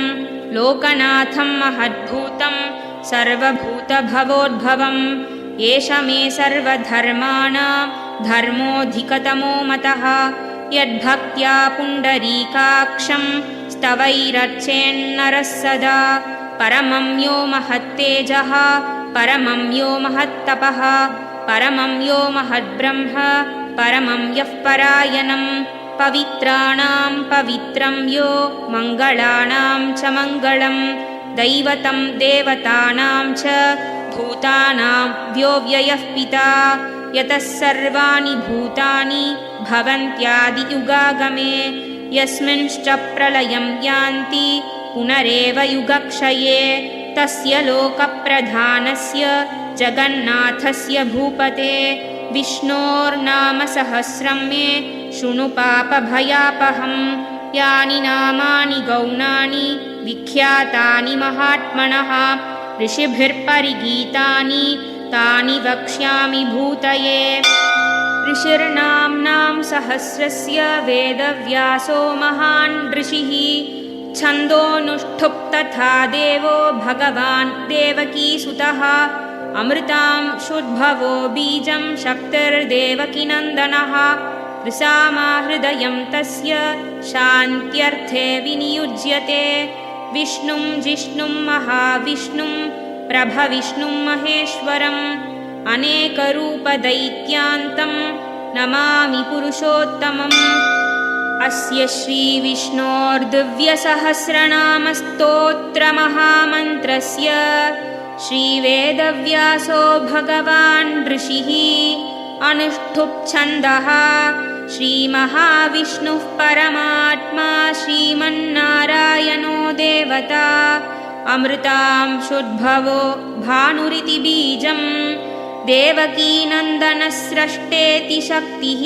लोकनाथं महद्भूतं सर्वभूतभवोद्भवम्। एष मे सर्वधर्माणां धर्मोऽधिकतमो मतः यद्भक्त्या पुण्डरीकाक्षं स्तवैरर्चेन्नरः सदा। परमं यो महत्तेजः परमं यो महत्तपः परमं यो महद्ब्रह्म परमं यः परायणं। पवित्राणां पवित्रं यो मङ्गलानां च मङ्गलं दैवतं देवतानां च भूतानां यो व्ययः पिता। यतः सर्वाणि भूतानि भवन्त्यादियुगागमे यस्मिंश्च प्रलयं यान्ति पुनरेव युगक्षये। तस्य लोकप्रधानस्य जगन्नाथस्य भूपते विष्णोर्नाम सहस्रं मे शृणु पापभयापहं। यानि नामानि गौणानि विख्यातानि महात्मनः ऋषिभिर्परिगीतानि तानि वक्ष्यामि भूतये। ऋषिर्नाम्नां सहस्रस्य वेदव्यासो महान् ऋषिः छन्दोऽनुष्ठुप् तथा देवो भगवान् देवकीसुतः। अमृतां शुद्भवो बीजं शक्तिर्देवकीनन्दनः कृसामा हृदयं तस्य शान्त्यर्थे विनियुज्यते। विष्णुं जिष्णुं महाविष्णुं प्रभविष्णुं महेश्वरम् अनेकरूपदैत्यान्तं नमामि पुरुषोत्तमम्। अस्य श्रीविष्णोर्दिव्यसहस्रनामस्तोत्रमहामन्त्रस्य श्रीवेदव्यासो भगवान् ऋषिः अनुष्ठुप्-छन्दः। श्रीमहाविष्णुः परमात्मा श्रीमन्नारायणो देवता। अमृतां शुद्भवो भानुरिति बीजं देवकीनन्दनस्रष्टेति शक्तिः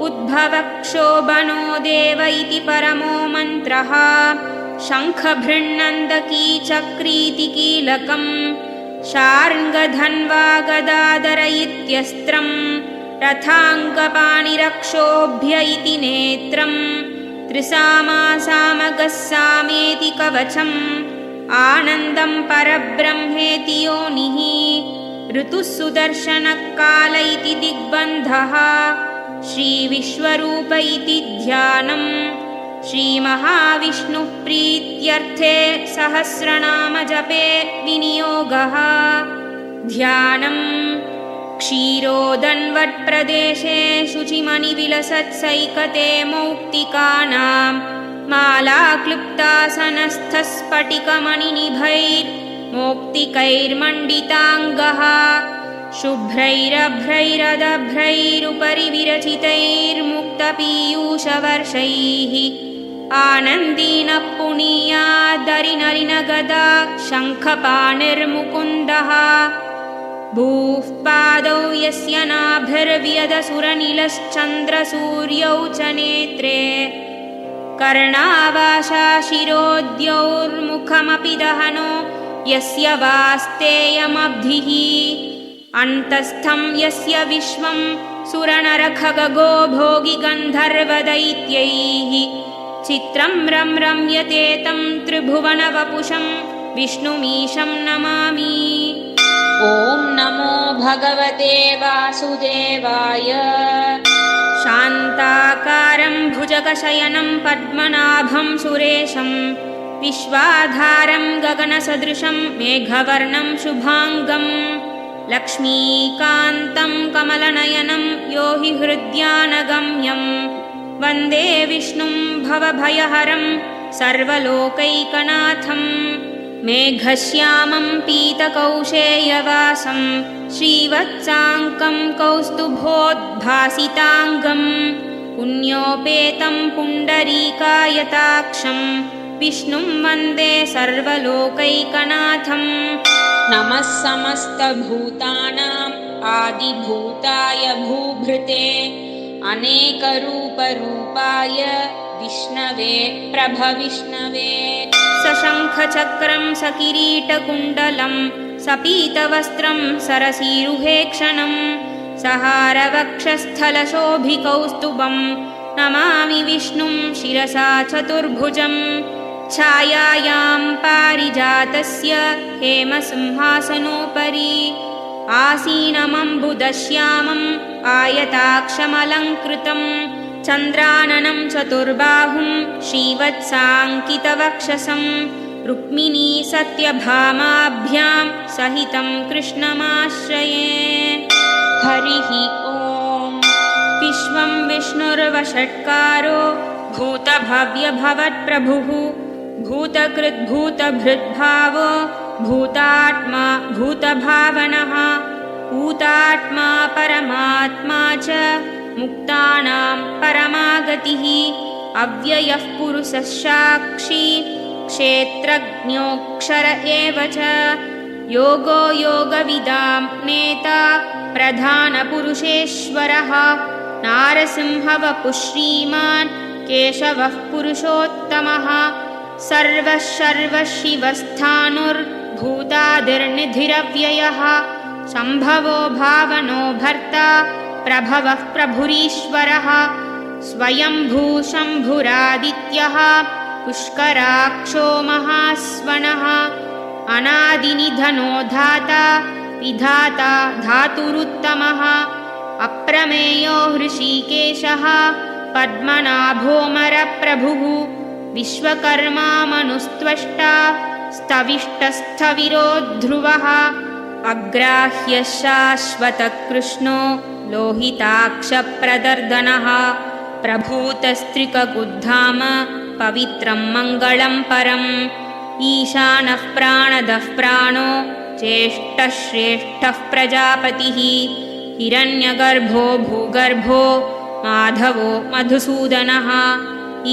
उद्भवक्षोभनो देव इति परमो मन्त्रः शङ्खभृन्नन्दकी चक्रीति कीलकम् शार्ङ्गधन्वा गदाधर इत्यस्त्रम् रथाङ्गपाणिरक्षोभ्य इति नेत्रम् त्रिसामासामगः सामेति कवचम् आनन्दं परब्रह्मेति योनिः ऋतुः सुदर्शनकाल इति दिग्बन्धः श्रीविश्वरूप इति ध्यानम् श्रीमहाविष्णुः प्रीत्यर्थे सहस्रनामजपे विनियोगः ध्यानम् क्षीरोदन्वट्प्रदेशे शुचिमणिविलसत्सैकते मौक्तिकानां मालाक्लुप्तासनस्थस्फटिकमणिनिभैर्मौक्तिकैर्मण्डिताङ्गः शुभ्रैरभ्रैरदभ्रैरुपरि विरचितैर्मुक्तपीयूषवर्षैः आनन्दीनः पुनीयादरिनलिनगदा शङ्खपाणिर्मुकुन्दः भूः पादौ यस्य नाभिर्व्यदसुरनिलश्चन्द्रसूर्यौ च नेत्रे कर्णावासा शिरोद्यौर्मुखमपि दहनो यस्य वास्तेयमब्धिः अन्तस्थं यस्य विश्वं सुरनरखगो भोगि गन्धर्वदैत्यैः चित्रं रम्यते तं त्रिभुवनवपुषं विष्णुमीशं नमामि। ॐ नमो भगवते वासुदेवाय। शान्ताकारं भुजगशयनं पद्मनाभं सुरेशं विश्वाधारं गगनसदृशं मेघवर्णं शुभाङ्गं लक्ष्मीकान्तं कमलनयनं यो हि हृद्यानगम्यं वन्दे विष्णुं भवभयहरं सर्वलोकैकनाथं मेघश्यामं पीतकौशेयवासं श्रीवत्साङ्कं कौस्तुभोद्भासिताङ्गं पुण्योपेतं पुण्डरीकायताक्षं विष्णुं वन्दे सर्वलोकैकनाथम् नमः समस्तभूतानाम् आदिभूताय भूभृते अनेकरूपरूपाय विष्णवे प्रभविष्णवे सशङ्खचक्रं सकिरीटकुण्डलं सपीतवस्त्रं सरसीरुहेक्षणं सहारवक्षस्थलशोभिकौस्तुभं नमामि विष्णुं शिरसा चतुर्भुजं छायायां पारिजातस्य हेमसिंहासनोपरि आसीनमम्बुदश्यामम् आयताक्षमलङ्कृतं चन्द्राननं चतुर्बाहुं श्रीवत्साङ्कितवक्षसं रुक्मिणी सत्यभामाभ्यां सहितं कृष्णमाश्रये। हरिः ॐ। विश्वं विष्णुर्वषट्कारो भूतभव्यभवत्प्रभुः भूतकृद्भूतभृद्भावो भूतात्मा भूतभावनः भूतात्मा परमात्मा च मुक्तानां परमागतिः अव्ययः पुरुषः साक्षी क्षेत्रज्ञोऽक्षर एव च योगो योगविदां नेता प्रधानपुरुषेश्वरः नारसिंहवपुः श्रीमान् केशवः पुरुषोत्तमः सर्वः सर्वशिवस्थाणुर्भूतादिर्निधिरव्ययः सम्भवो भावनो भर्ता प्रभवः प्रभुरीश्वरः स्वयंभू शम्भुरादित्यः पुष्कराक्षो महास्वनः अनादिनिधनो धाता विधाता धातुरुत्तमः अप्रमेयो हृषीकेशः पद्मनाभोऽमरप्रभुः विश्वकर्मा मनुस्त्वष्टा स्तविष्टस्थविरो ध्रुवः अग्राह्यः शाश्वतकृष्णो लोहिताक्षप्रदर्दनः प्रभूतस्त्रिकगुद्धाम पवित्रं मङ्गलं परम् ईशानः प्राणदः प्राणो ज्येष्ठः श्रेष्ठः प्रजापतिः हिरण्यगर्भो भूगर्भो माधवो मधुसूदनः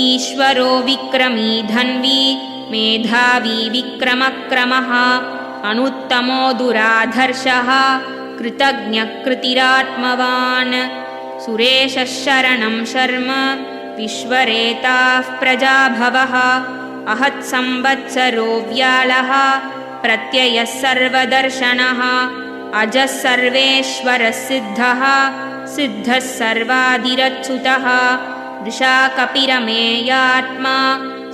ईश्वरो विक्रमी धन्वी मेधावी विक्रमक्रमः अनुत्तमो दुराधर्षः कृतज्ञकृतिरात्मवान् सुरेशः शरणं शर्म विश्वरेताः प्रजाभवः अहत्संवत्सरो व्यालः प्रत्ययः सर्वदर्शनः अजः सर्वेश्वरः सिद्धः सिद्धः सर्वादिरच्युतः वृषाकपिरमेयात्मा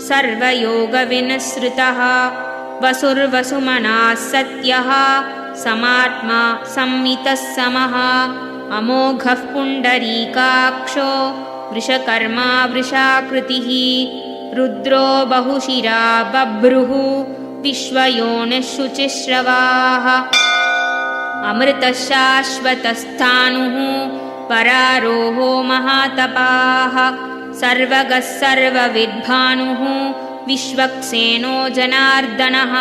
सर्वयोगविनिसृतः वसुर्वसुमनाः सत्यः समात्मा संमितः समः अमोघः पुण्डरीकाक्षो वृषकर्मा वृषाकृतिः रुद्रो बहुशिरा बभ्रुः विश्वयोनिः शुचिश्रवाः अमृतः शाश्वतस्थाणुः परारोहो महातपाः सर्वगः सर्वविद्भानुः विश्वक्सेनो जनार्दनः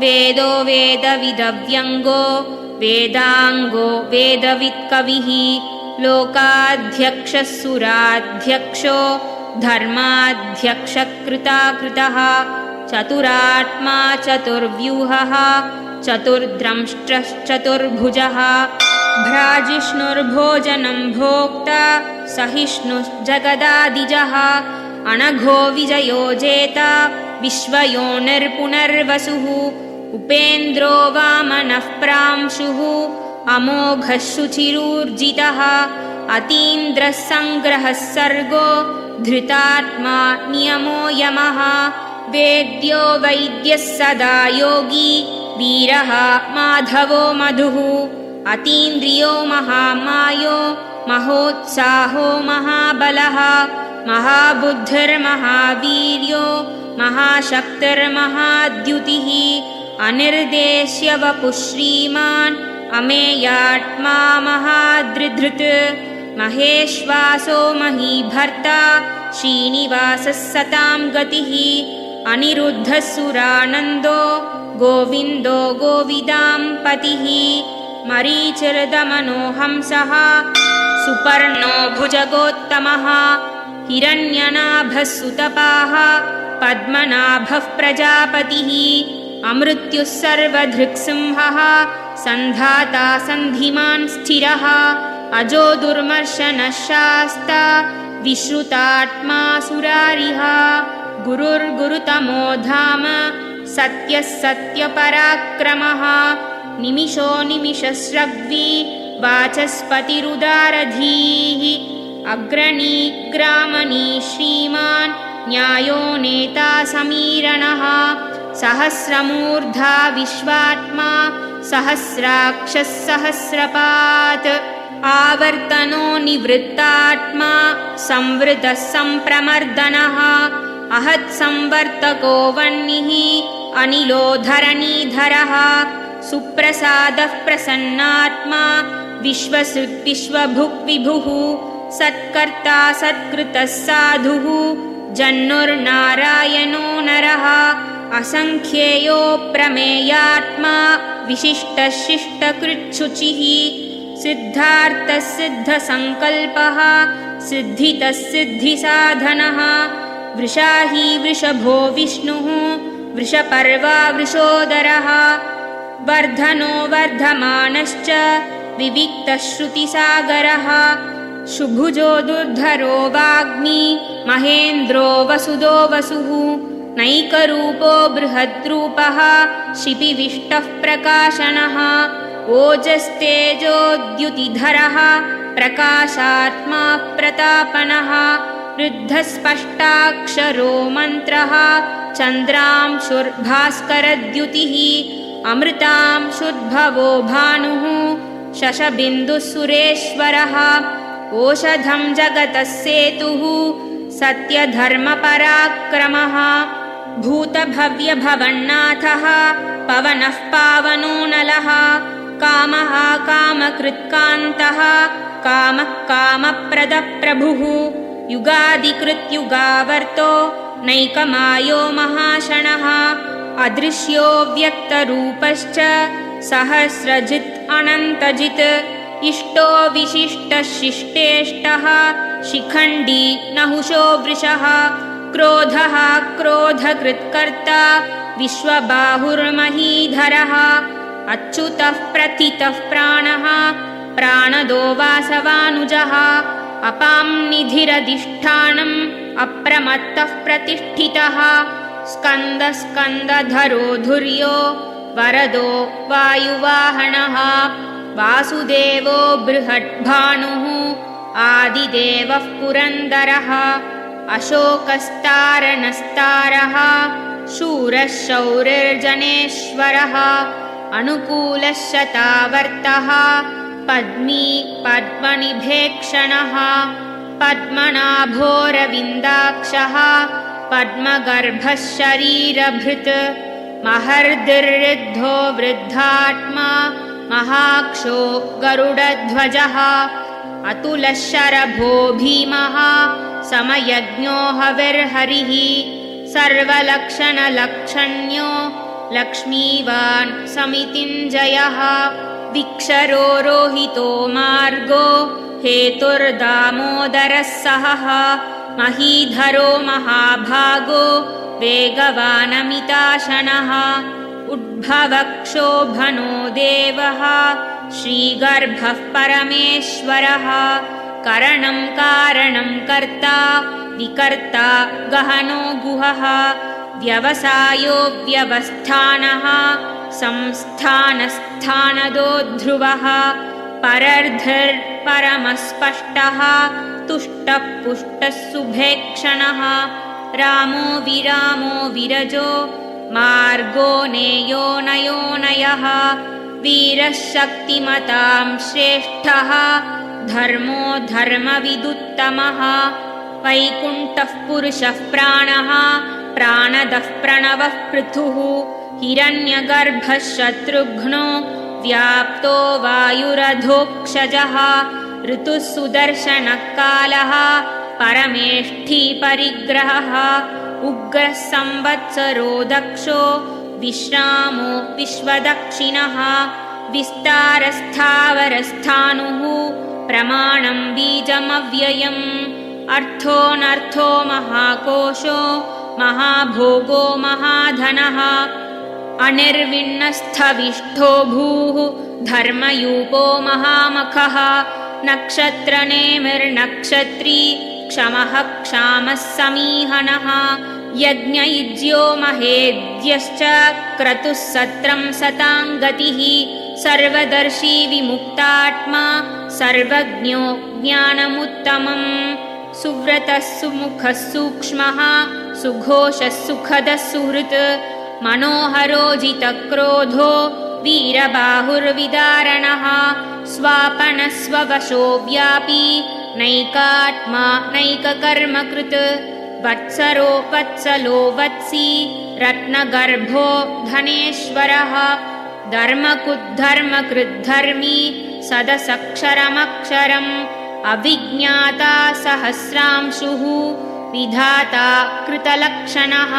वेदो वेदविदव्यङ्गो वेदाङ्गो वेदवित्कविः लोकाध्यक्षः सुराध्यक्षो धर्माध्यक्षकृताकृतः चतुरात्मा चतुर्व्यूहः चतुर्द्रंष्ट्रश्चतुर्भुजः भ्राजिष्णुर्भोजनं भोक्ता सहिष्णुश्जगदादिजः अनघो विजयो जेता विश्वयोनिर्पुनर्वसुः उपेन्द्रो वामनः प्रांशुः अमोघः शुचिरूर्जितः अतीन्द्रः सङ्ग्रहः सर्गो धृतात्मा नियमो यमः वेद्यो वैद्यः सदा योगी वीरः माधवो मधुः अतीन्द्रियो महामायो महोत्साहो महाबलः महाबुद्धिर्महावीर्यो महाशक्तिर्महाद्युतिः अनिर्देश्य वपुः श्रीमान् अमेयात्मा महादृधृत् महेश्वासो महीभर्ता श्रीनिवासः सतां गतिः अनिरुद्धः सुरानन्दो गोविन्दो गोविदां पतिः मरीचिर्दमनो हंसः सुपर्णो भुजगोत्तमः हिरण्यनाभः सुतपाः पद्मनाभः प्रजापतिः अमृत्युः सर्वधृक्सिंहः सन्धाता सन्धिमान् स्थिरः अजो दुर्मर्शनः शास्ता विश्रुतात्मा सुरारिः गुरुर्गुरुतमो धाम सत्यः सत्यपराक्रमः निमिषो निमिषस्रग्वी वाचस्पतिरुदारधीः अग्रणी ग्रामणी श्रीमान् न्यायो नेता समीरणः सहस्रमूर्धा विश्वात्मा सहस्राक्षः सहस्रपात् आवर्तनो निवृत्तात्मा संवृतः सम्प्रमर्दनः अहत्संवर्तको वह्निः अनिलो धरणीधरः सुप्रसादः प्रसन्नात्मा विश्वसृग्विश्वभुक् विभुः सत्कर्ता सत्कृतः साधुः जन्नुर्नारायणो नरः असङ्ख्येयो प्रमेयात्मा विशिष्टः शिष्टकृच्छुचिः सिद्धार्थः सिद्धसङ्कल्पः सिद्धितः सिद्धिसाधनः वृषाही वृषभो विष्णुः वृषपर्वा वृषोदरः वर्धनो वर्धमानश्च विविक्तः श्रुतिसागरः शुभुजो दुर्धरो वाग्मी महेन्द्रो वसुदो वसुः नैकरूपो बृहद्रूपः शिपिविष्टः प्रकाशनः ओजस्तेजोद्युतिधरः प्रकाशात्मा प्रतापनः वृद्धस्पष्टाक्षरो मन्त्रः चन्द्रांशुर्भास्करद्युतिः अमृतांशुद्भवो भानुः शशबिन्दुः सुरेश्वरः ओषधं जगतः सेतुः सत्यधर्मपराक्रमः भूतभव्यभवन्नाथः पवनः पावनो नलः कामः कामकृत्कान्तः कामः कामप्रदप्रभुः युगादिकृत्युगावर्तो नैकमायो महाशनः अदृश्यो व्यक्तरूपश्च सहस्रजित् अनन्तजित् इष्टो विशिष्टः शिष्टेष्टः शिखण्डी नहुषो वृषः क्रोधः क्रोधकृत्कर्ता विश्वबाहुर्महीधरः अच्युतः प्रथितः प्राणः प्राणदो वासवानुजः अपां निधिरधिष्ठानम् अप्रमत्तः प्रतिष्ठितः स्कन्दस्कन्दधरो धुर्यो वरदो वायुवाहनः वासुदेवो बृहद्भानुः आदिदेवः पुरन्दरः अशोकस्तारणस्तारः शूरः शौरिर्जनेश्वरः अनुकूलः शतावर्तः पद्मी पद्मनिभेक्षणः पद्मनाभोरविन्दाक्षः पद्मगर्भः शरीरभृत् महर्दिर्ऋद्धो वृद्धात्मा महाक्षो गरुडध्वजः अतुलः शरभो भीमः समयज्ञो हविर्हरिः सर्वलक्षणलक्षण्यो लक्ष्मीवान् समितिञ्जयः विक्षरो रोहितो मार्गो हेतुर्दामोदरः सहः महीधरो महाभागो वेगवानमिताशनः उद्भवक्षोभनो देवः श्रीगर्भः परमेश्वरः करणं कारणं कर्ता विकर्ता गहनो गुहः व्यवसायो व्यवस्थानः संस्थानस्थानदो ध्रुवः परर्धिर्परमस्पष्टः तुष्टः पुष्टः सुभेक्षणः रामो विरामो विरजो मार्गो नेयो नयोनयः वीरः शक्तिमतां श्रेष्ठः धर्मो धर्मविदुत्तमः वैकुण्ठः पुरुषः प्राणः प्राणदः प्रणवः पृथुः हिरण्यगर्भः शत्रुघ्नो व्याप्तो वायुरधोक्षजः ऋतुः सुदर्शनः कालः परमेष्ठी परिग्रहः उग्रः संवत्सरो दक्षो विश्रामो विश्वदक्षिणः विस्तारस्थावरस्थाणुः प्रमाणं बीजमव्ययम् अर्थोऽनर्थो महाकोशो महाभोगो महाधनः अनिर्विण्णस्थविष्ठो भूः धर्मयूपो महामखः नक्षत्रनेमिर्नक्षत्री क्षमः क्षामः समीहनः यज्ञयुज्यो महेद्यश्च क्रतुः सत्रं सतां गतिः सर्वदर्शी विमुक्तात्मा सर्वज्ञो ज्ञानमुत्तमम् सुव्रतः सुमुखः सूक्ष्मः सुघोषः सुखदः सुहृत् मनोहरो जितक्रोधो वीरबाहुर्विदारणः स्वापनः स्ववशो व्यापी नैकात्मा नैककर्मकृत् वत्सरो वत्सलो वत्सी रत्नगर्भो धनेश्वरः धर्मकृद्धर्मकृद्धर्मी सदसक्षरमक्षरम् अविज्ञाता सहस्रांशुः विधाता कृतलक्षणः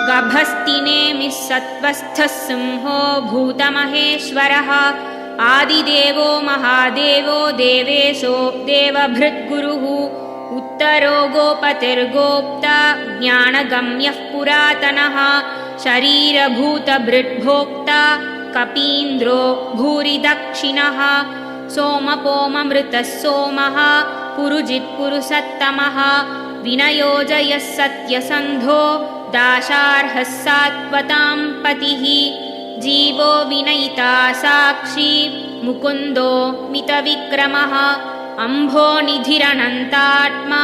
गभस्तिनेमिः सत्त्वस्थः सिंहो भूतमहेश्वरः आदिदेवो महादेवो देवेशो देवभृद्गुरुः उत्तरो गोपतिर्गोप्ता ज्ञानगम्यः पुरातनः शरीरभूतभृद्भोक्ता कपीन्द्रो भूरिदक्षिणः सोमपोममृतः सोमः पुरुजित्पुरुषत्तमः विनयोजयः सत्यसन्धो दाशार्हः सात्वतां पतिः जीवो विनयिता साक्षी मुकुन्दो मितविक्रमः अम्भोनिधिरनन्तात्मा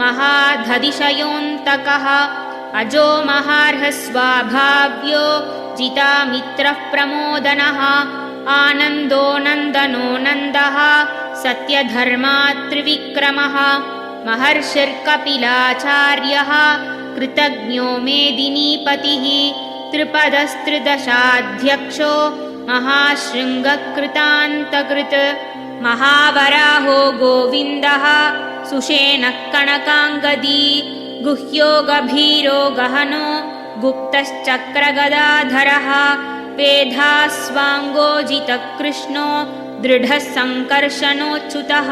महाधतिशयोऽन्तकः अजो महार्हः स्वाभाव्यो जितामित्रः प्रमोदनः आनन्दो नन्दनो नन्दः सत्यधर्मात्रिविक्रमः महर्षिर्कपिलाचार्यः कृतज्ञो मेदिनीपतिः त्रिपदस्त्रिदशाध्यक्षो महाशृङ्गकृतान्तकृत् महावराहो गोविन्दः सुषेणः कनकाङ्गदी गुह्यो गभीरो गहनो गुप्तश्चक्रगदाधरः वेधास्वाङ्गोजितकृष्णो दृढः सङ्कर्षणोच्युतः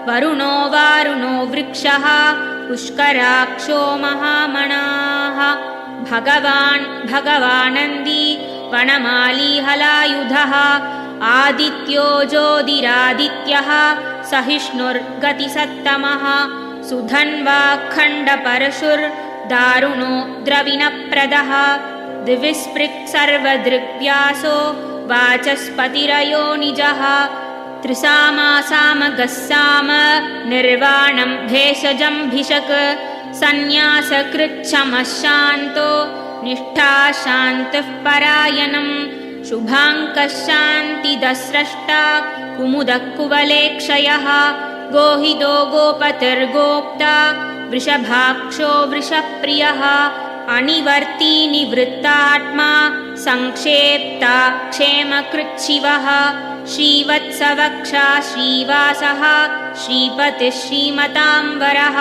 वरुणो वारुणो वृक्षः पुष्कराक्षो महामनाः भगवानन्दी वनमाली हलायुधः आदित्यो ज्योतिरादित्यः सहिष्णुर्गतिसत्तमः सुधन्वाखण्डपरशुर्दारुणो द्रविणप्रदः दिविस्पृक् सर्वदृग्व्यासो वाचस्पतिरयो निजः त्रिसामासामगस्साम निर्वाणं भेषजं भिषक् सन्न्यासकृच्छमः शान्तो निष्ठा शान्तिः परायणम् शुभाङ्कः शान्तिदस्रष्टा कुमुदः कुवलेक्षयः गोहितो गोपतिर्गोप्ता वृषभाक्षो वृषप्रियः अनिवर्ती निवृत्तात्मा संक्षेप्ता क्षेमकृच्छिवः श्रीवत्सवक्षा श्रीवासः श्रीपतिः श्रीमताम्बरः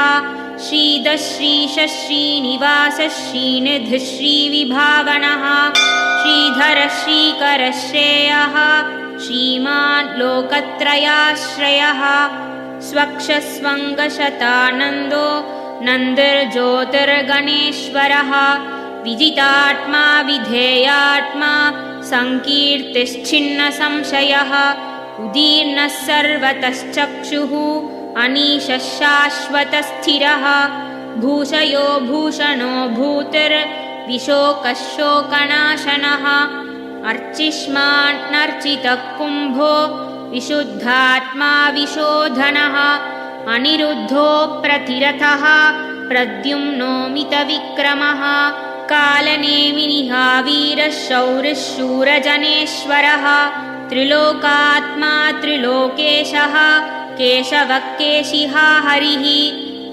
श्रीधः श्रीशः श्रीनिवासः श्रीनिधिः श्रीविभावनः श्रीधरः श्रीकरः श्रेयः श्रीमान् लोकत्रयाश्रयः स्वक्षस्वङ्गशतानन्दो नन्दिर्ज्योतिर्गणेश्वरः विजितात्मा विधेयात्मा सङ्कीर्तिश्छिन्नसंशयः उदीर्णः सर्वतश्चक्षुः अनीशः शाश्वतस्थिरः भूषयो भूषणो भूतिर्विशोकः शोकनाशनः अर्चिष्मान्नर्चितः कुम्भो विशुद्धात्मा विशोधनः अनिरुद्धो प्रतिरथः प्रद्युम्नो मितविक्रमः कालनेमिनिः वीरः शौरिः शूरजनेश्वरः त्रिलोकात्मा त्रिलोकेशः केशवः केशिहा हरिः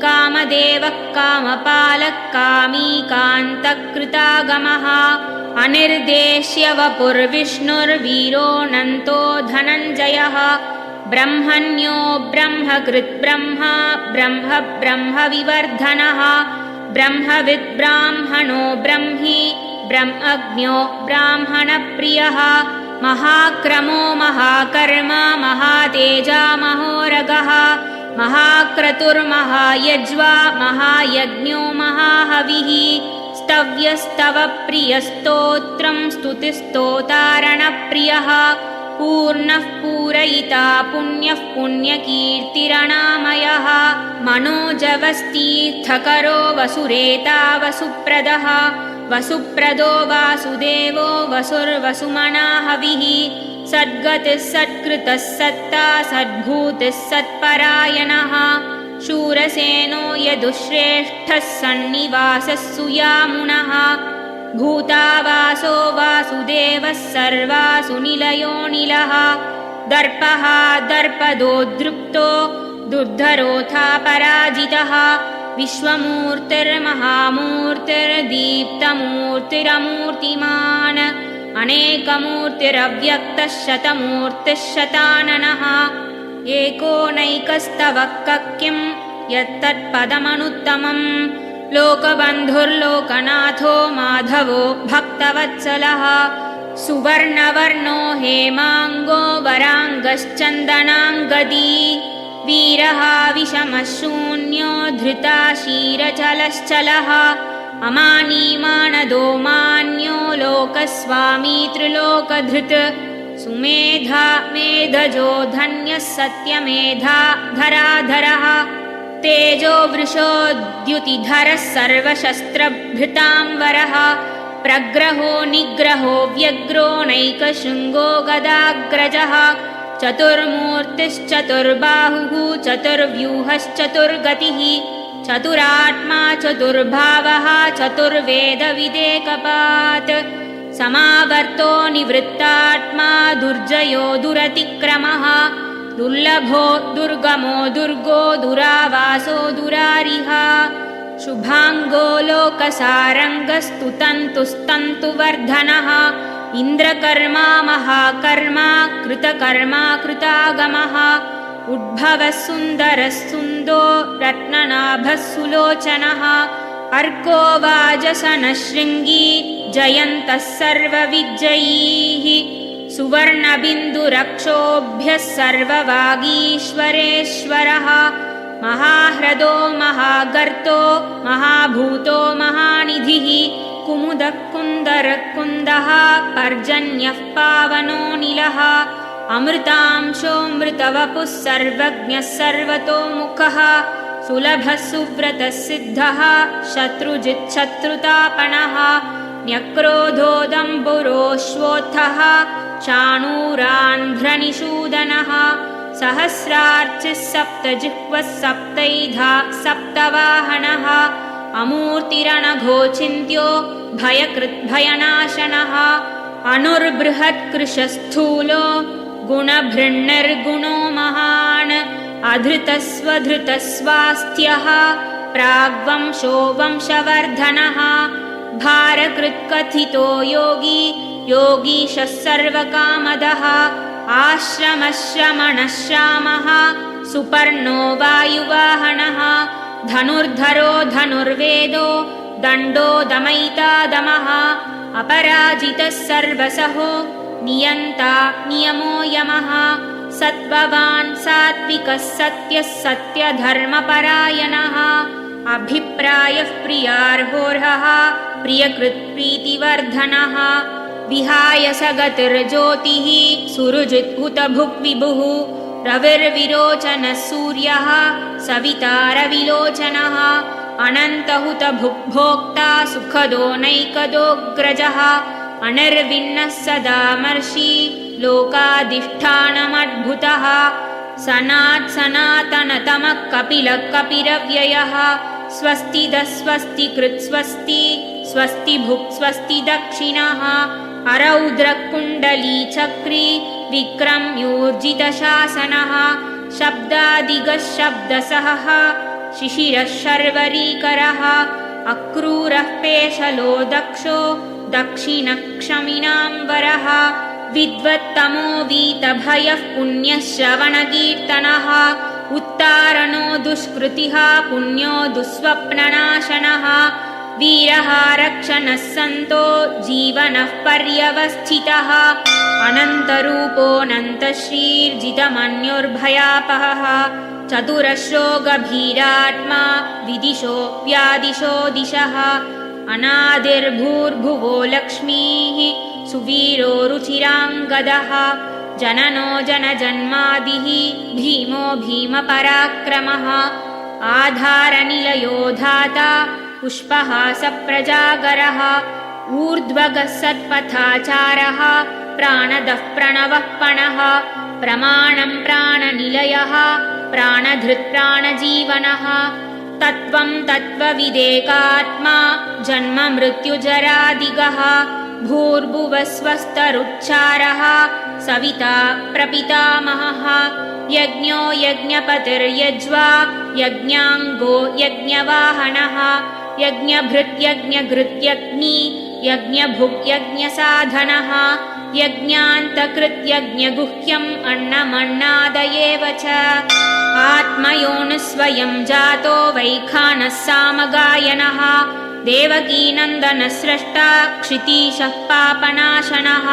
कामदेवः कामपालः कामीकान्तकृतागमः अनिर्देश्य वपुर्विष्णुर्वीरोऽनन्तो धनञ्जयः ब्रह्मण्यो ब्रह्मकृत् ब्रह्मा ब्रह्म ब्रह्मविवर्धनः ब्रह्मविद् ब्राह्मणो ब्रह्मी ब्रह्मज्ञो ब्राह्मणप्रियः महाक्रमो महाकर्मा महातेजा महोरगः महाक्रतुर्महायज्वा महायज्ञो महाहविः स्तव्यस्तवप्रियस्तोत्रं स्तुतिस्तोतारणप्रियः पूर्णः पूरयिता पुण्यः पुण्यकीर्तिरणामयः मनोजवस्तीर्थकरो वसुरेता वसुप्रदः वसुप्रदो वासुदेवो वसुर्वसुमनाहविः सद्गतिः सत्कृतः सत्ता सद्भूतिः सत्परायणः शूरसेनो यदुश्रेष्ठः सन्निवासः सुयामुनः भूतावासो वासुदेवः सर्वासुनिलयोनिलः दर्पः दर्पदोद्दृप्तो दुर्धरोऽथा पराजितः विश्वमूर्तिर्महामूर्तिर्दीप्तमूर्तिरमूर्तिमान् अनेकमूर्तिरव्यक्तः शतमूर्तिः शताननः एकोनैकस्तवः किं यत्तत्पदमनुत्तमम् लोकबन्धुर्लोकनाथो माधवो भक्तवत्सलः सुवर्णवर्णो हेमाङ्गो वराङ्गश्चन्दनाङ्गदी वीरः विषमः शून्यो धृता क्षीरचलश्चलः अमानीमानदो मान्यो लोकस्वामी त्रिलोकधृत् सुमेधा मेधजो धन्यः सत्यमेधा धराधरः तेजो वृषोद्युतिधरः सर्वशस्त्रभृताम्बरः प्रग्रहो निग्रहो व्यग्रो नैकशृङ्गो गदाग्रजः चतुर्मूर्तिश्चतुर्बाहुः चतुर्व्यूहश्चतुर्गतिः चतुरात्मा चतुर्भावः चतुर्वेदविदेकपात् समावर्तो निवृत्तात्मा दुर्जयो दुरतिक्रमः दुर्लभो दुर्गमो दुर्गो दुरावासो दुरारिः शुभाङ्गो लोकसारङ्गस्तुतन्तुस्तन्तुवर्धनः इन्द्रकर्मा महाकर्मा कृतकर्मा कृतागमः उद्भवः सुन्दरः सुन्दो रत्ननाभः सुलोचनः अर्को वाजसनः शृङ्गी जयन्तः सर्वविजयीः सुवर्णबिन्दुरक्षोभ्यः सर्ववागीश्वरेश्वरः महाह्रदो महागर्तो महाभूतो महानिधिः कुमुदः कुन्दरः कुन्दः पर्जन्यः पावनोऽनिलः अमृतांशोऽमृतवपुः सर्वज्ञः सर्वतोमुखः सुलभः सुव्रतः सिद्धः शत्रुजिच्छत्रुतापणः न्यक्रोधोदम्बुरोऽश्वोत्थः चाणूरान्ध्रनिषूदनः सहस्रार्चिः सप्तजिह्वः सप्तैधा सप्तवाहनः अमूर्तिरणघोचिन्त्यो भयकृद्भयनाशनः अनुर्बृहत्कृशस्थूलो गुणभृन्निर्गुणो महान् अधृतस्वधृतस्वास्थ्यः प्राग्वंशो वंशवर्धनः भारकृत्कथितो योगी योगीशः सर्वकामदः आश्रमश्रमणश्रामः सुपर्णो वायुवाहनः धनुर्धरो धनुर्वेदो दण्डो दमयिता दमः अपराजितः सर्वसहो नियन्ता नियमो यमः सत्त्ववान् सात्विकः सत्यः सत्यधर्मपरायणः अभिप्रायः प्रियार्होर्हः प्रियकृत्प्रीतिवर्धनः विहाय स गतिर्ज्योतिः सुरुजिद्हुतभुक् विभुः रविर्विरोचनः सूर्यः सविता रविलोचनः अनन्तहुतभुग्भोक्ता सुखदो नैकदोऽग्रजः अनिर्विण्णः सदामर्षि लोकाधिष्ठानमद्भुतः सनात् सनातनतमः कपिलः कपिरव्ययः स्वस्तिदः स्वस्तिकृत् स्वस्ति स्वस्तिभुक् स्वस्ति दक्षिणः अरौद्रः कुण्डलीचक्री विक्रम्यूर्जितशासनः शब्दादिगः शब्दसहः शिशिरः शर्वरीकरः अक्रूरः पेशलो दक्षो दक्षिणक्षमिणाम्बरः विद्वत्तमो वीतभयः पुण्यः श्रवणकीर्तनः उत्तारणो दुष्कृतिः पुण्यो दुःस्वप्ननाशनः वीरः रक्षणः सन्तो जीवनः पर्यवस्थितः अनन्तरूपोऽनन्तश्रीर्जितमन्योर्भयापहः चतुरश्रो गभीरात्मा विदिशो व्यादिशो दिशः अनादिर्भूर्भुवो लक्ष्मीः सुवीरो रुचिराङ्गदः जननो जनजन्मादिः भीमो भीमपराक्रमः आधारनिलयो धाता पुष्पहासप्रजागरः ऊर्ध्वगः सत्पथाचारः प्राणदः प्रणवः पणः प्रमाणं प्राणनिलयः प्राणधृत्प्राणजीवनः तत्त्वं तत्त्वविदेकात्मा जन्म मृत्युजरादिगः भूर्भुवस्वस्तरुच्चारः सविता प्रपितामहः यज्ञो यज्ञपतिर्यज्वा यज्ञाङ्गो यज्ञवाहनः यज्ञभृत्यज्ञघृत्यग्नि यज्ञभुग्यज्ञसाधनः यज्ञान्तकृत्यज्ञगुह्यम् अन्नमन्नादयेव च आत्मयोनिस्वयं जातो वैखानः सामगायनः देवकीनन्दनस्रष्टा क्षितीशः पापनाशनः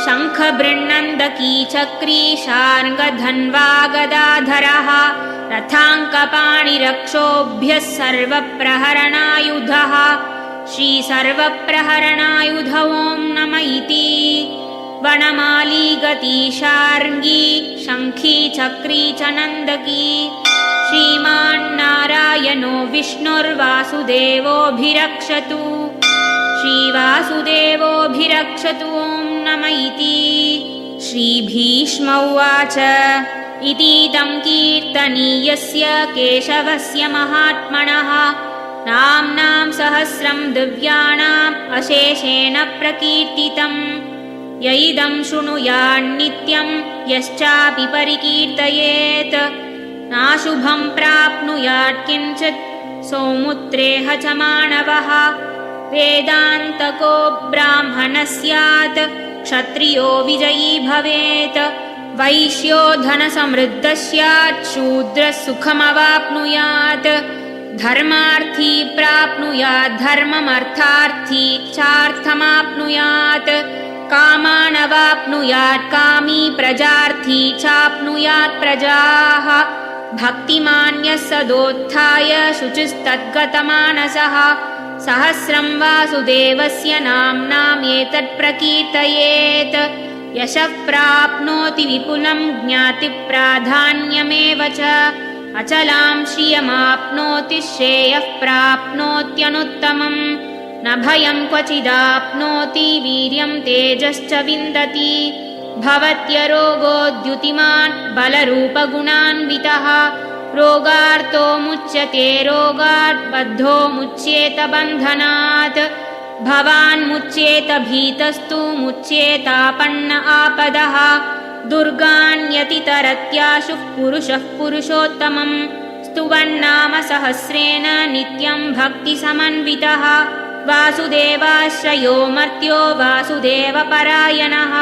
शङ्खबृन्नन्दकी चक्री शार्ङ्गधन्वागदाधरः रथाङ्कपाणिरक्षोभ्यः सर्वप्रहरणायुधः श्रीसर्वप्रहरणायुध ॐ नम इति वनमाली गती शार्ङ्गी शङ्खी चक्री च नन्दकी श्रीमान्नारायणो विष्णुर्वासुदेवोऽभिरक्षतु श्रीवासुदेवोऽभिरक्षतु ॐ नम इति श्रीभीष्म उवाच इतीदं कीर्तनीयस्य केशवस्य महात्मनः नाम्नां सहस्रं दिव्यानाम् अशेषेण प्रकीर्तितम् य इदं शृणुयान्नित्यं यश्चापि परिकीर्तयेत् नाशुभं प्राप्नुयात् किञ्चित् सौमुत्रेह च मानवः वेदान्तको ब्राह्मणः स्यात् क्षत्रियो विजयी भवेत् वैश्यो धनसमृद्धः स्यात् शूद्रः सुखमवाप्नुयात् धर्मार्थी प्राप्नुयात् धर्ममर्थार्थी चार्थमाप्नुयात् कामानवाप्नुयात् कामी प्रजार्थी चाप्नुयात् प्रजाः भक्तिमान्यः सदोत्थाय शुचिस्तद्गतमानसः सहस्रं वासुदेवस्य नाम्नामेतत् प्रकीर्तयेत् यशः प्राप्नोति विपुलं ज्ञातिप्राधान्यमेव च अचलां श्रियमाप्नोति श्रेयः प्राप्नोत्यनुत्तमम् न भयं क्वचिदाप्नोति वीर्यं तेजश्च विन्दति भवत्यरोगोद्युतिमान् बलरूपगुणान्वितः रोगार्तो मुच्यते रोगात् बद्धो मुच्येत बन्धनात् भवान् मुच्येत भीतस्तु मुच्येतापन्न आपदः दुर्गान्यतितरत्याशुः पुरुषः पुरुषोत्तमम् स्तुवन्नाम सहस्रेण नित्यं भक्तिसमन्वितः वासुदेवाश्रयो मर्त्यो वासुदेवपरायणः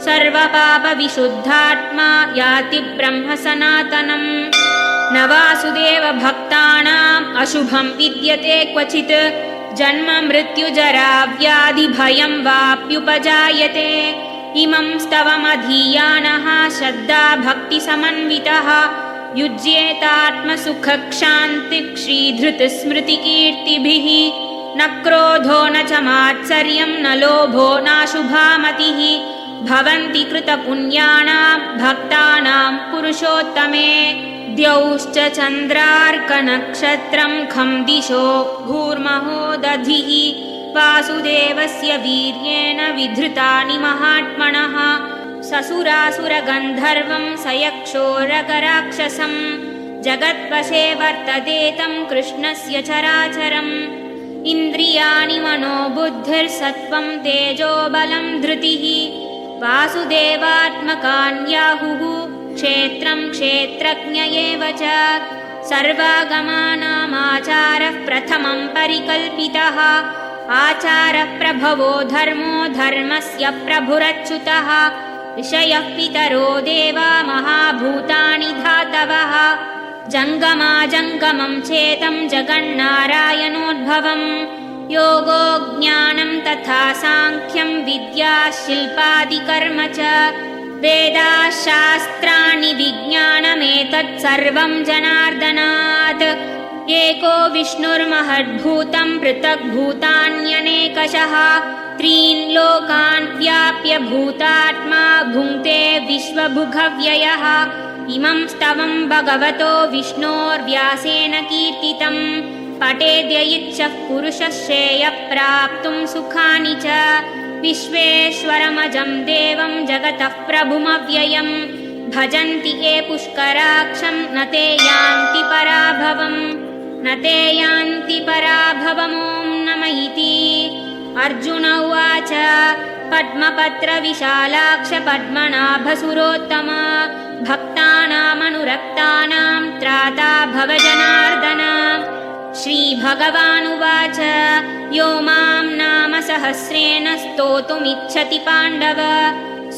सर्वपापविशुद्धात्मा याति ब्रह्म सनातनम् न वासुदेवभक्तानाम् अशुभं विद्यते क्वचित् जन्म मृत्युजरा व्याधिभयं वाप्युपजायते इमं स्तवमधीयानः श्रद्धा भक्तिसमन्वितः युज्येतात्मसुखक्षान्तिः श्रीधृतस्मृतिकीर्तिभिः न क्रोधो न च मात्सर्यं न लोभो नाशुभा मतिः भवन्ति कृतपुण्यानां भक्तानां पुरुषोत्तमे द्यौश्च चन्द्रार्कनक्षत्रं खं दिशो घूर्महो दधिः वासुदेवस्य वीर्येण विधृतानि महात्मनः ससुरासुरगन्धर्वं सयक्षोरगराक्षसं जगद्वशे वर्तते तं कृष्णस्य चराचरम् इन्द्रियाणि मनोबुद्धिर्सत्त्वं तेजो बलं धृतिः वासुदेवात्मकान्याहुः क्षेत्रं क्षेत्रज्ञ एव च सर्वागमानामाचारः प्रथमं परिकल्पितः आचारप्रभवो धर्मो धर्मस्य प्रभुरच्युतः ऋषयः पितरो देवा महाभूतानि धातवः जङ्गमाजङ्गमं चेतं जगन्नारायणोद्भवम् योगो ज्ञानं तथा साङ्ख्यं विद्या शिल्पादिकर्म च वेदाः शास्त्राणि विज्ञानमेतत् सर्वं जनार्दनात् एको विष्णुर्महद्भूतं पृथग्भूतान्यनेकशः त्रीन् लोकान् व्याप्य भूतात्मा भुङ्क्ते विश्वभुगव्ययः इमं स्तवं भगवतो विष्णोर्व्यासेन कीर्तितं पठेद्य इच्छः पुरुषः श्रेयः प्राप्तुं सुखानि च विश्वेश्वरमजं देवं जगतः प्रभुमव्ययं भजन्ति ये पुष्कराक्षं न ते यान्ति पराभवम् न ते यान्ति पराभवम् ॐ नमः इति अर्जुन उवाच पद्मपत्रविशालाक्ष पद्मनाभसुरोत्तम भक्तानामनुरक्तानां त्राता भव जनार्दन श्रीभगवानुवाच यो मां नाम सहस्रेण स्तोतुमिच्छति पाण्डव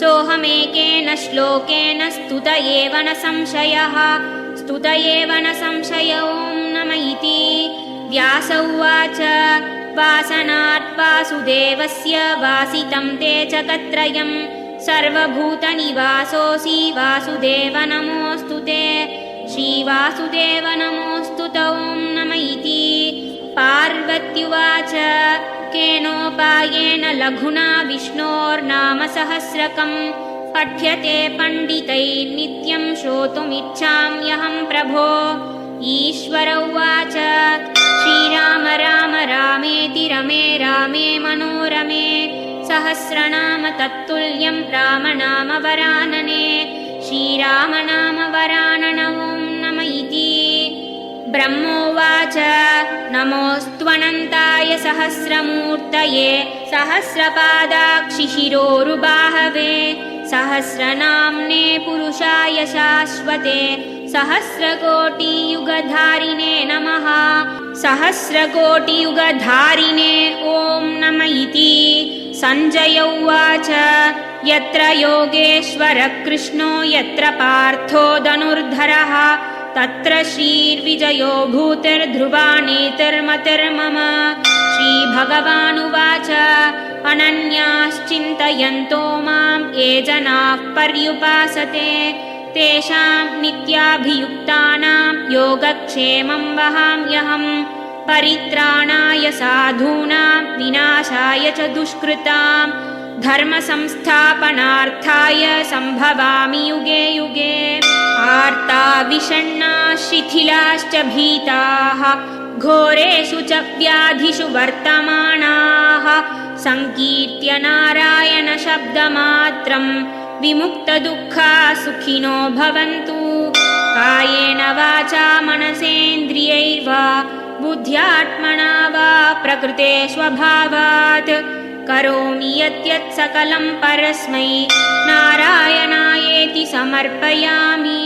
सोऽहमेकेन श्लोकेन स्तुत एव न संशयः स्तुत एव न संशय ॐ नमः इति व्यास उवाच वासनात् वासुदेवस्य वासितं ते जगत्त्रयं सर्वभूतनिवासोऽसि वासुदेव नमोऽस्तु ते श्रीवासुदेव नमोऽस्तु ॐ नमः इति पार्वत्युवाच केनोपायेन लघुना विष्णोर्नाम सहस्रकम् पठ्यते पण्डितैर्नित्यं श्रोतुमिच्छाम्यहं प्रभो ईश्वर उवाच श्रीराम राम रामेति रमे रामे मनोरमे सहस्रनाम तत्तुल्यं रामनाम वरानने श्रीरामनाम वरानन ॐ नमः इति ब्रह्मोवाच नमोऽस्त्वनन्ताय सहस्रमूर्तये सहस्रपादाक्षिशिरोरुबाहवे सहस्रनाम्ने पुरुषाय शाश्वते सहस्रकोटियुगधारिणे नमः सहस्रकोटियुगधारिणे ॐ नमः इति सञ्जय उवाच यत्र योगेश्वरः कृष्णो यत्र पार्थो धनुर्धरः तत्र श्रीर्विजयो भूतिर्ध्रुवानीतिर्मतिर्मम श्रीभगवानुवाच अनन्याश्चिन्तयन्तो मां ये जनाः पर्युपासते तेषां नित्याभियुक्तानां योगक्षेमं वहाम्यहम् परित्राणाय साधूनां विनाशाय च दुष्कृतां धर्मसंस्थापनार्थाय सम्भवामि युगे युगे। आर्ता विषण्णाः शिथिलाश्च भीताः घोरेषु च व्याधिषु वर्तमानाः संकीर्त्य नारायणशब्दमात्रं विमुक्तदुःखाः सुखिनो भवन्तु। कायेन वाचा मनसेन्द्रियैर्वा बुद्ध्यात्मना वा प्रकृते स्वभावात् करोमि यत् सकलं परस्मै नारायणायेति समर्पयामि।